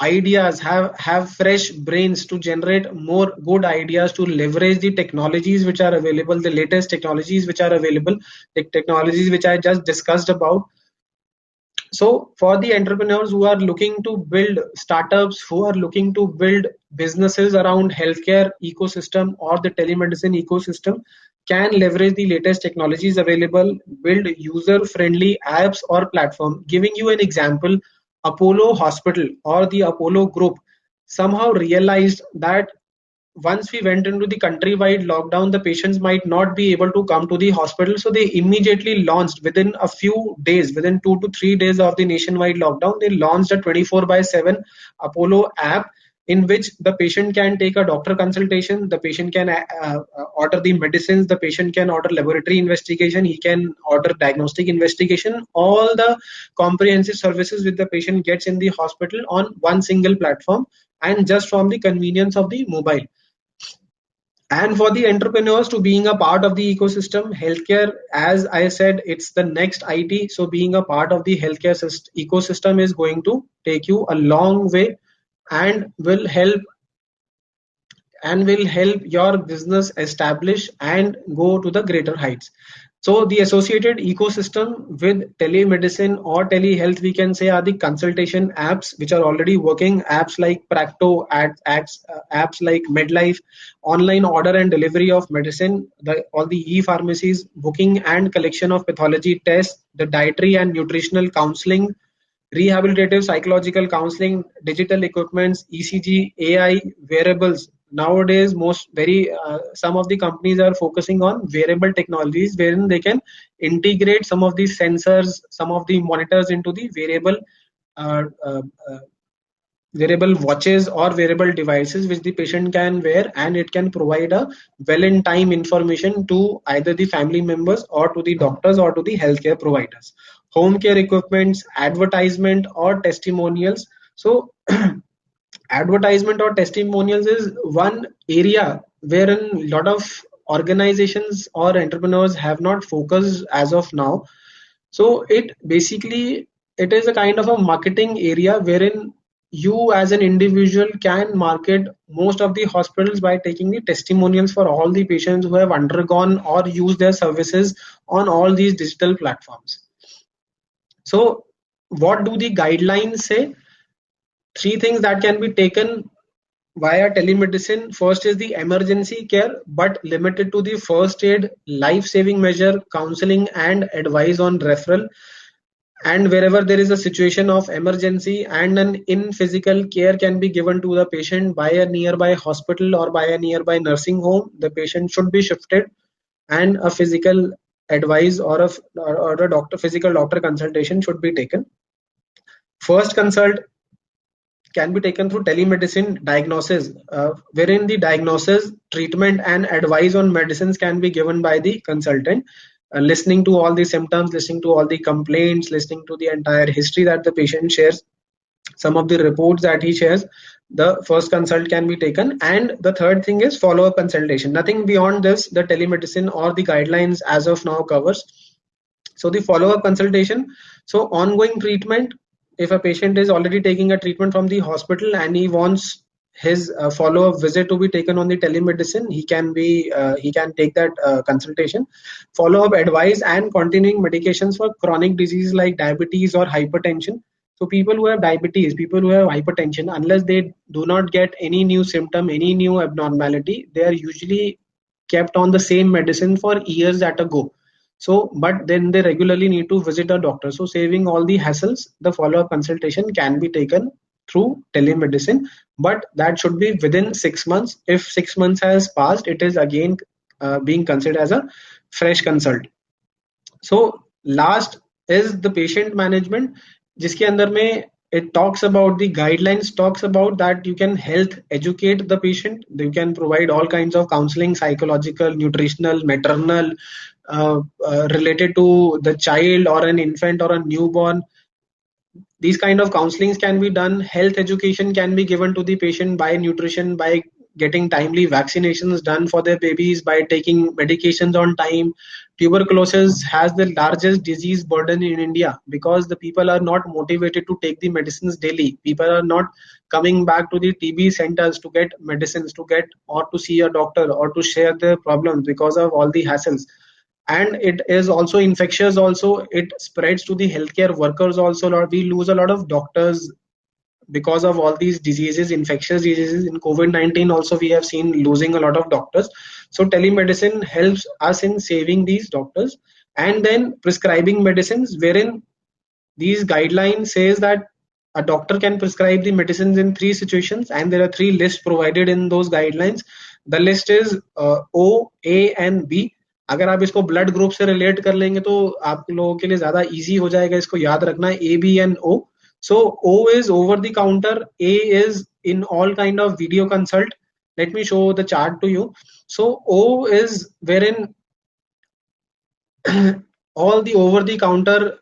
ideas, have fresh brains to generate more good ideas, to leverage the technologies which are available, the latest technologies which are available, the technologies which I just discussed about. So for the entrepreneurs who are looking to build startups, who are looking to build businesses around healthcare ecosystem or the telemedicine ecosystem, can leverage the latest technologies available, build user friendly apps or platform. Giving you an example, Apollo Hospital or the Apollo Group somehow realized that once we went into the countrywide lockdown, the patients might not be able to come to the hospital. So they immediately launched, within a few days, within 2 to 3 days of the nationwide lockdown, they launched a 24 by 7 Apollo app in which the patient can take a doctor consultation, the patient can order the medicines, the patient can order laboratory investigation, he can order diagnostic investigation, all the comprehensive services which the patient gets in the hospital on one single platform, and just from the convenience of the mobile. And for the entrepreneurs to being a part of the ecosystem, healthcare, as I said, it's the next IT. So being a part of the healthcare ecosystem is going to take you a long way and will help your business establish and go to the greater heights. So the associated ecosystem with telemedicine or telehealth, we can say, are the consultation apps which are already working. Apps like Practo, apps like MedLife, online order and delivery of medicine, all the e-pharmacies, booking and collection of pathology tests, the dietary and nutritional counseling, rehabilitative psychological counseling, digital equipments, ECG, AI, wearables. Nowadays, some of the companies are focusing on wearable technologies wherein they can integrate some of these sensors, some of the monitors into the uh, uh, uh, wearable watches or wearable devices which the patient can wear, and it can provide a well in time information to either the family members or to the doctors or to the healthcare providers. Home care equipments, advertisement or testimonials. So advertisement or testimonials is one area wherein a lot of organizations or entrepreneurs have not focused as of now. So it is a kind of a marketing area wherein you as an individual can market most of the hospitals by taking the testimonials for all the patients who have undergone or used their services on all these digital platforms. So what do the guidelines say? Three things that can be taken via telemedicine. First is the emergency care, but limited to the first aid, life saving measure, counseling, and advice on referral. And wherever there is a situation of emergency and an in physical care can be given to the patient by a nearby hospital or by a nearby nursing home, the patient should be shifted and a physical advice or a physical doctor consultation should be taken. First consult can be taken through telemedicine diagnosis, wherein the diagnosis, treatment, and advice on medicines can be given by the consultant, listening to all the symptoms, listening to all the complaints, listening to the entire history that the patient shares, some of the reports that he shares. The first consult can be taken, and the third thing is follow-up consultation. Nothing beyond this, the telemedicine or the guidelines as of now covers. So the follow-up consultation, so ongoing treatment. If a patient is already taking a treatment from the hospital and he wants his follow-up visit to be taken on the telemedicine, he can take that consultation. Follow-up advice and continuing medications for chronic disease like diabetes or hypertension. So people who have diabetes, people who have hypertension, unless they do not get any new symptom, any new abnormality, they are usually kept on the same medicine for years at a go. So, but then they regularly need to visit a doctor. So, saving all the hassles, the follow-up consultation can be taken through telemedicine, but that should be within 6 months. If 6 months has passed, it is again being considered as a fresh consult. So, last is the patient management, जिसके अंदर में it talks about the guidelines, talks about that you can health educate the patient, you can provide all kinds of counseling, psychological, nutritional, maternal, related to the child or an infant or a newborn. These kind of counselings can be done. Health education can be given to the patient by nutrition, by getting timely vaccinations done for their babies, by taking medications on time. Tuberculosis has the largest disease burden in India because the people are not motivated to take the medicines daily. People are not coming back to the TB centers to get medicines, to get or to see a doctor or to share their problems because of all the hassles. And it is also infectious also, it spreads to the healthcare workers also. We lose a lot of doctors because of all these diseases, infectious diseases. In COVID-19 also we have seen losing a lot of doctors. So telemedicine helps us in saving these doctors, and then prescribing medicines, wherein these guidelines says that a doctor can prescribe the medicines in three situations, and there are three lists provided in those guidelines. The list is O, A and B. अगर आप इसको blood group से relate कर लेंगे तो आप लोगों के लिए ज्यादा इजी हो जाएगा इसको याद रखना, A B and O. So O is over the counter, A is in all kind of video consult. Let me show the chart to you. So O is wherein all the over the counter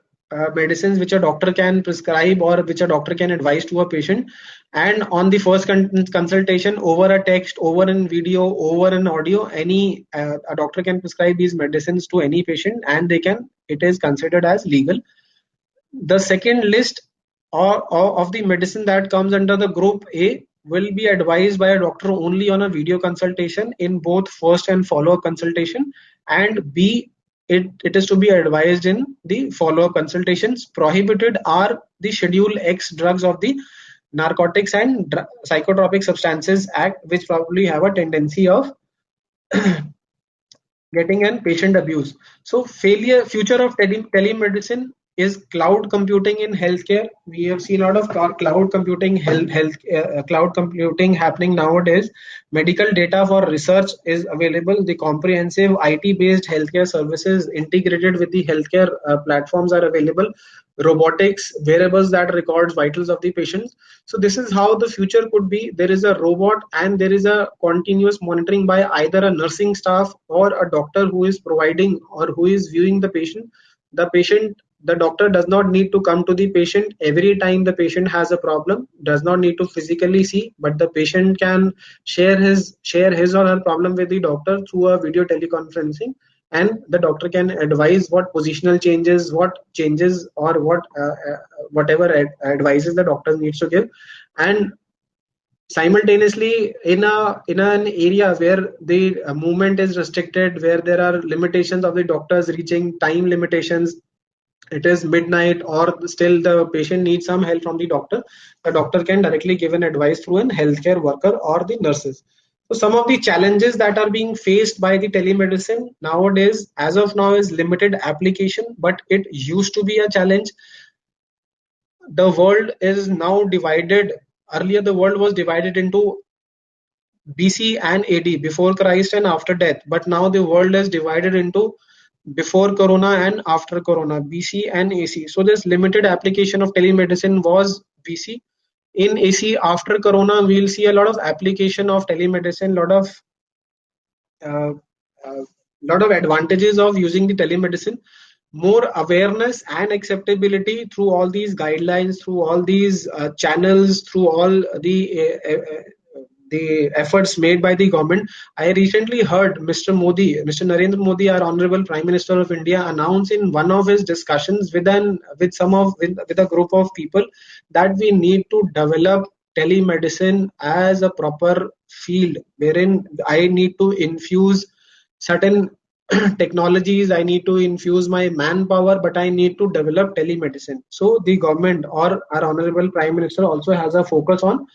medicines which a doctor can prescribe or which a doctor can advise to a patient, and on the first consultation, over a text, over in video, over an audio, any a doctor can prescribe these medicines to any patient, and it is considered as legal. The second list of the medicine that comes under the group A will be advised by a doctor only on a video consultation in both first and follow-up consultation, and B, it is to be advised in the follow-up consultations. Prohibited are the Schedule X drugs of the Narcotics and Psychotropic Substances Act, which probably have a tendency of getting an patient abuse. So future of telemedicine is cloud computing in healthcare. We have seen a lot of cloud computing cloud computing happening nowadays. Medical data for research is available. The comprehensive IT based healthcare services integrated with the healthcare platforms are available. Robotics, wearables that records vitals of the patient. So this is how the future could be. There is a robot and there is a continuous monitoring by either a nursing staff or a doctor who is providing or who is viewing the patient. The doctor does not need to come to the patient every time the patient has a problem, does not need to physically see, but the patient can share his or her problem with the doctor through a video teleconferencing, and the doctor can advise what positional changes, what changes, or whatever advices the doctor needs to give. And simultaneously in an area where the movement is restricted, where there are limitations of the doctors reaching time limitations, it is midnight or still the patient needs some help from the doctor can directly give an advice through an healthcare worker or the nurses. So some of the challenges that are being faced by the telemedicine nowadays, as of now, is limited application, but it used to be a challenge. The world is now divided. Earlier, the world was divided into BC and AD, before Christ and after death. But now the world is divided into before Corona and after Corona, BC and AC. So this limited application of telemedicine was BC. In AC, after Corona, we'll see a lot of application of telemedicine, lot of advantages of using the telemedicine, more awareness and acceptability through all these guidelines, through all these channels, through all the efforts made by the government. I recently heard Mr. Narendra Modi, our Honorable Prime Minister of India, announce in one of his discussions with a group of people that we need to develop telemedicine as a proper field, wherein I need to infuse certain technologies, I need to infuse my manpower, but I need to develop telemedicine. So the government or our Honorable Prime Minister also has a focus on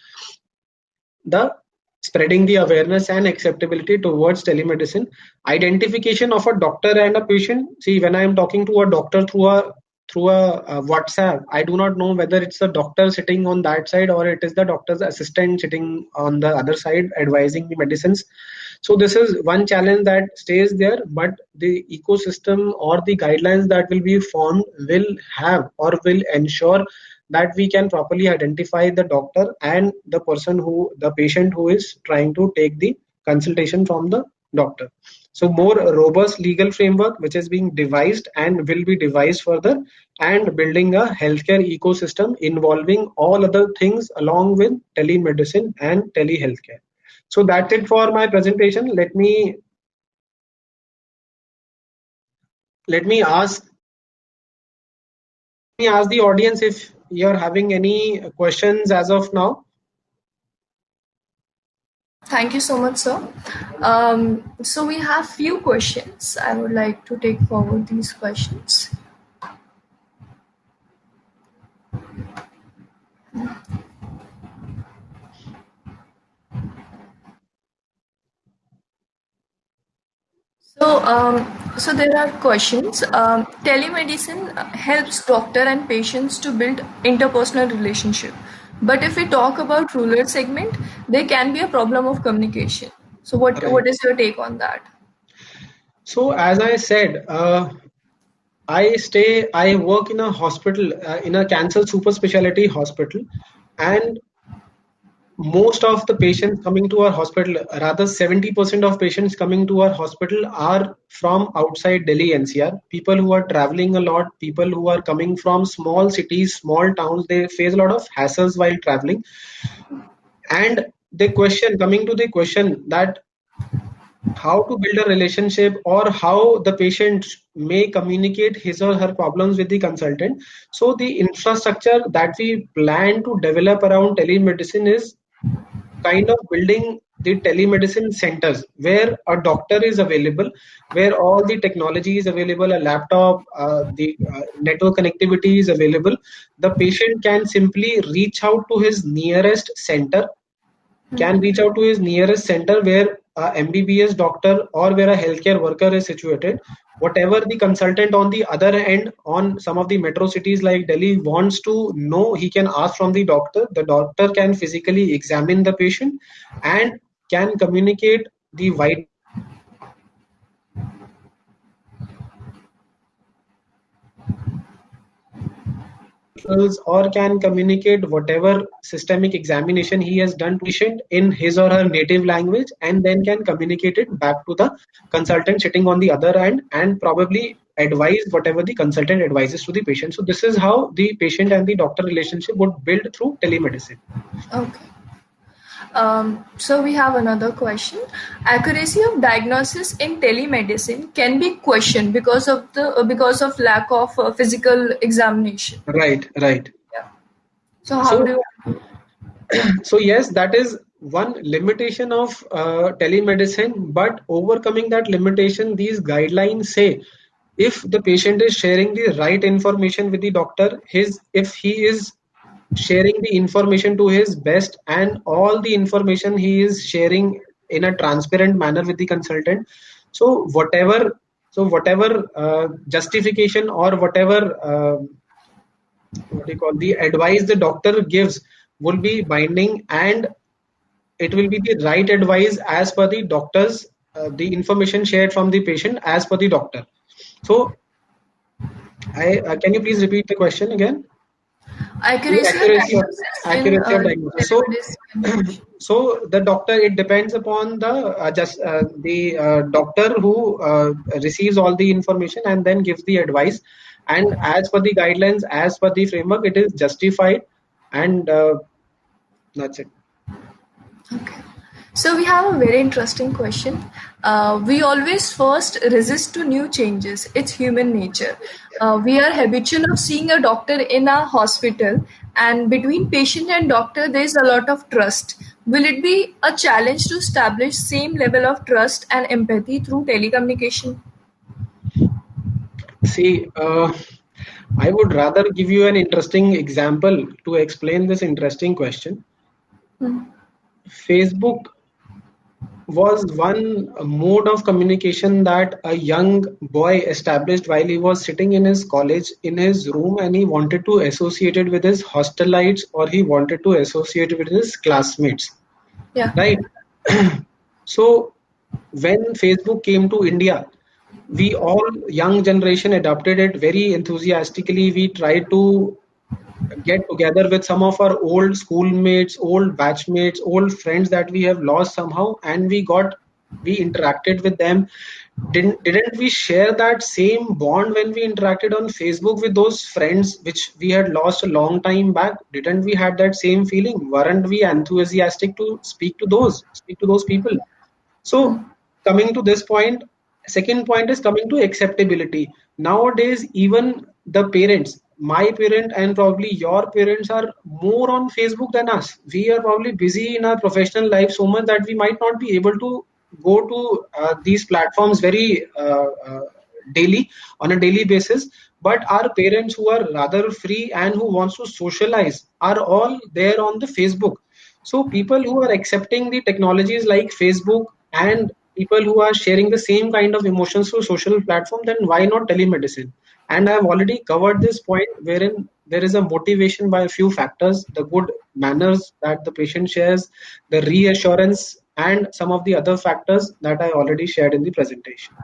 the spreading the awareness and acceptability towards telemedicine. Identification of a doctor and a patient. See, when I am talking to a doctor through a WhatsApp, I do not know whether it's the doctor sitting on that side or it is the doctor's assistant sitting on the other side advising the medicines. So this is one challenge that stays there, but the ecosystem or the guidelines that will be formed will have or will ensure that we can properly identify the doctor and the patient who is trying to take the consultation from the doctor. So more robust legal framework which is being devised and will be devised further, and building a healthcare ecosystem involving all other things along with telemedicine and telehealthcare. So that's it for my presentation. Let me ask the audience if you're having any questions as of now. Thank you so much, sir. So we have few questions. I would like to take forward these questions. So there are questions. Telemedicine helps doctor and patients to build interpersonal relationship. But if we talk about rural segment, there can be a problem of communication. So what is your take on that? So as I said, I work in a hospital, in a cancer super specialty hospital, and most of the patients coming to our hospital, rather 70% of patients coming to our hospital are from outside Delhi NCR. People who are traveling a lot, people who are coming from small cities, small towns, they face a lot of hassles while traveling. And coming to the question that how to build a relationship or how the patient may communicate his or her problems with the consultant. So the infrastructure that we plan to develop around telemedicine is kind of building the telemedicine centers where a doctor is available, where all the technology is available, a laptop, the network connectivity is available. The patient can simply reach out to his nearest center, where a MBBS doctor or where a healthcare worker is situated. Whatever the consultant on the other end on some of the metro cities like Delhi wants to know, he can ask from the doctor. The doctor can physically examine the patient and can communicate the vital or can communicate whatever systemic examination he has done to patient in his or her native language, and then can communicate it back to the consultant sitting on the other end and probably advise whatever the consultant advises to the patient. So this is how the patient and the doctor relationship would build through telemedicine. Okay. So we have another question. Accuracy of diagnosis in telemedicine can be questioned because of lack of physical examination. Right. Yeah. So how do So yes, that is one limitation of telemedicine, but overcoming that limitation, these guidelines say if the patient is sharing the right information with the doctor, if he is sharing the information to his best and all the information he is sharing in a transparent manner with the consultant, so whatever justification or whatever what do you call the advice the doctor gives will be binding, and it will be the right advice as per the doctor's the information shared from the patient as per the doctor. So I can you please repeat the question again? The accuracy of diagnosis in accuracy of diagnosis. So telemedicine? so the doctor, it depends upon the doctor who receives all the information and then gives the advice, and as per the guidelines, as per the framework, it is justified, and that's it. Okay. So we have a very interesting question. We always first resist to new changes. It's human nature. We are habitual of seeing a doctor in a hospital, and between patient and doctor, there is a lot of trust. Will it be a challenge to establish same level of trust and empathy through telecommunication? See, I would rather give you an interesting example to explain this interesting question. Facebook was one mode of communication that a young boy established while he was sitting in his college in his room, and he wanted to associate it with his hostelites, or he wanted to associate it with his classmates, Yeah. right? So when Facebook came to India, we all young generation adopted it very enthusiastically. We tried to get together with some of our old schoolmates, old batchmates, old friends that we have lost somehow, and we got we interacted with them. Didn't we share that same bond when we interacted on Facebook with those friends which we had lost a long time back? Didn't we had that same feeling? Weren't we enthusiastic to speak to those people? So coming to this point, second point is coming to acceptability. Nowadays, even the parents, my parent and probably your parents are more on Facebook than us. We are probably busy in our professional life so much that we might not be able to go to these platforms very daily on a daily basis. But our parents who are rather free and who wants to socialize are all there on the Facebook. So people who are accepting the technologies like Facebook and people who are sharing the same kind of emotions through social platform, then why not telemedicine? And I've already covered this point wherein there is a motivation by a few factors: the good manners that the patient shares, the reassurance, and some of the other factors that I already shared in the presentation.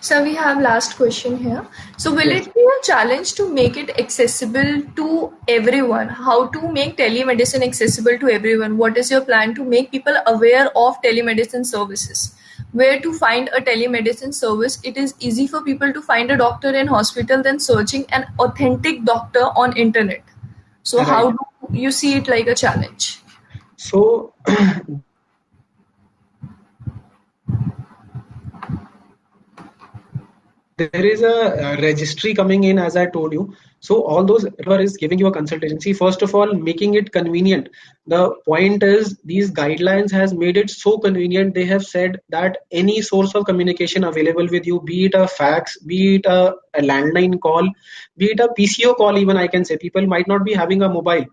So we have last question here. So will Yes. it be a challenge to make it accessible to everyone? How to make telemedicine accessible to everyone? What is your plan to make people aware of telemedicine services? Where to find a telemedicine service? It is easy for people to find a doctor in hospital than searching an authentic doctor on internet. So Right. how do you see it like a challenge? So there is a registry coming in, as I told you. So all those whoever is giving you a consultation, see, first of all, making it convenient. The point is these guidelines has made it so convenient. They have said that any source of communication available with you, be it a fax, be it a landline call, be it a PCO call, even I can say, people might not be having a mobile,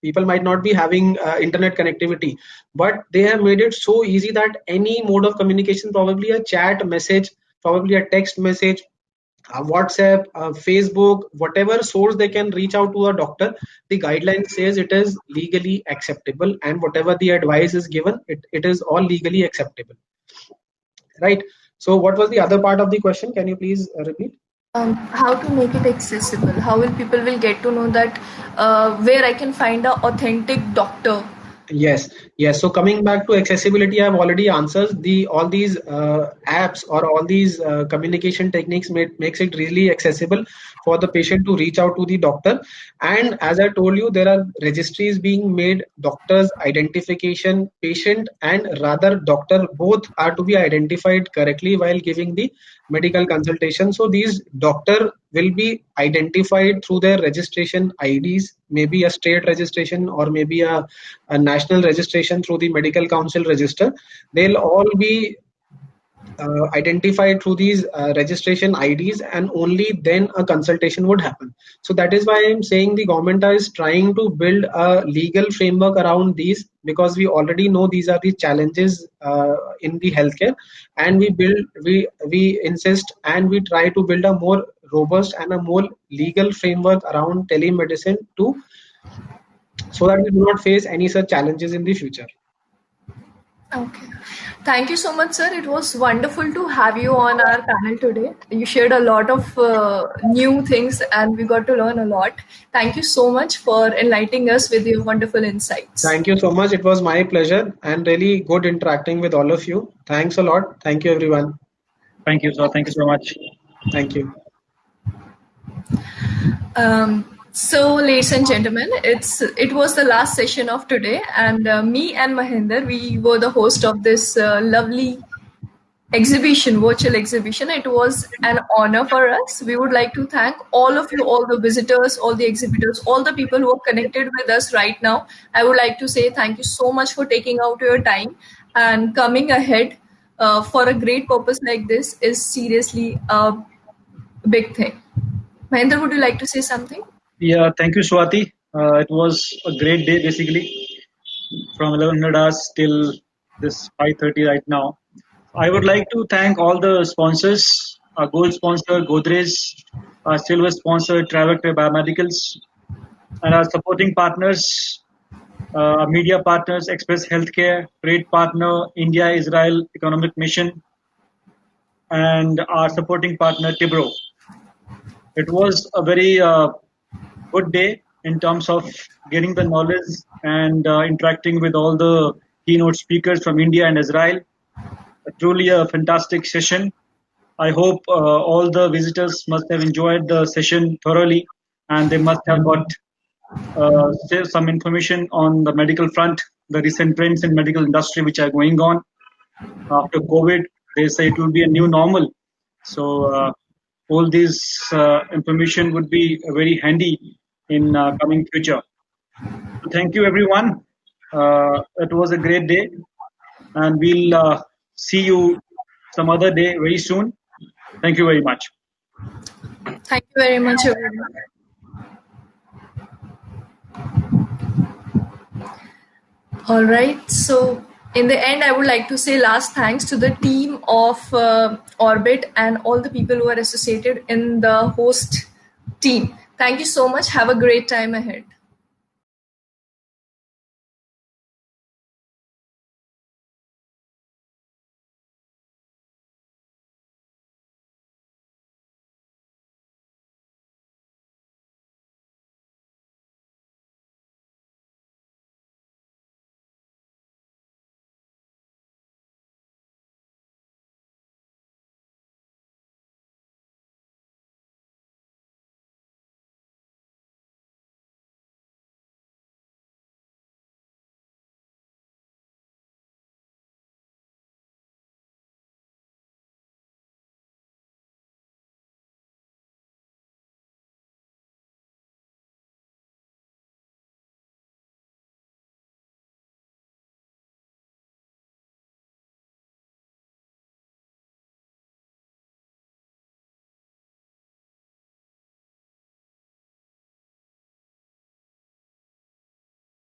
people might not be having internet connectivity, but they have made it so easy that any mode of communication, probably a chat message, probably a text message, WhatsApp, Facebook, whatever source they can reach out to a doctor, the guideline says it is legally acceptable, and whatever the advice is given, it is all legally acceptable, right? So what was the other part of the question? Can you please repeat? How to make it accessible? How will people will get to know that where I can find a authentic doctor? Yes, yes. So coming back to accessibility, I've already answered the all these apps or all these communication techniques makes it really accessible for the patient to reach out to the doctor. And as I told you, there are registries being made. Doctors identification, patient and rather doctor both are to be identified correctly while giving the medical consultation. So these doctor will be identified through their registration IDs, maybe a state registration or maybe a national registration through the medical council register. They'll all be identified through these registration IDs, and only then a consultation would happen. So that is why I'm saying the government is trying to build a legal framework around these, because we already know these are the challenges in the healthcare, and we insist and we try to build a more robust and a more legal framework around telemedicine to, so that we do not face any such challenges in the future. Okay. Thank you so much, sir. It was wonderful to have you on our panel today. You shared a lot of new things and we got to learn a lot. Thank you so much for enlightening us with your wonderful insights. Thank you so much. It was my pleasure and really good interacting with all of you. Thanks a lot. Thank you, everyone. Thank you, sir. Thank you so much. Thank you. So, ladies and gentlemen, it was the last session of today, and me and Mahinder, we were the host of this lovely exhibition, virtual exhibition. It was an honor for us. We would like to thank all of you, all the visitors, all the exhibitors, all the people who are connected with us right now. I would like to say thank you so much for taking out your time and coming ahead for a great purpose like this is seriously a big thing. Mahendra, would you like to say something? Yeah, thank you, Swati. It was a great day, basically, from 1100 hours till this 5:30 right now. I would like to thank all the sponsors: our gold sponsor Godrej, our silver sponsor Travacare Biomedicals, and our supporting partners, our media partners Express Healthcare, trade partner India Israel Economic Mission, and our supporting partner Tibro. It was a very good day in terms of getting the knowledge and interacting with all the keynote speakers from India and Israel. Truly a fantastic session. I hope all the visitors must have enjoyed the session thoroughly, and they must have got some information on the medical front, the recent trends in medical industry which are going on after COVID. They say it will be a new normal. So all these information would be very handy in coming future. So thank you, everyone. It was a great day, and we'll see you some other day very soon. Thank you very much. Thank you very much, everyone. All right. So, in the end, I would like to say last thanks to the team of Orbit and all the people who are associated in the host team. Thank you so much. Have a great time ahead.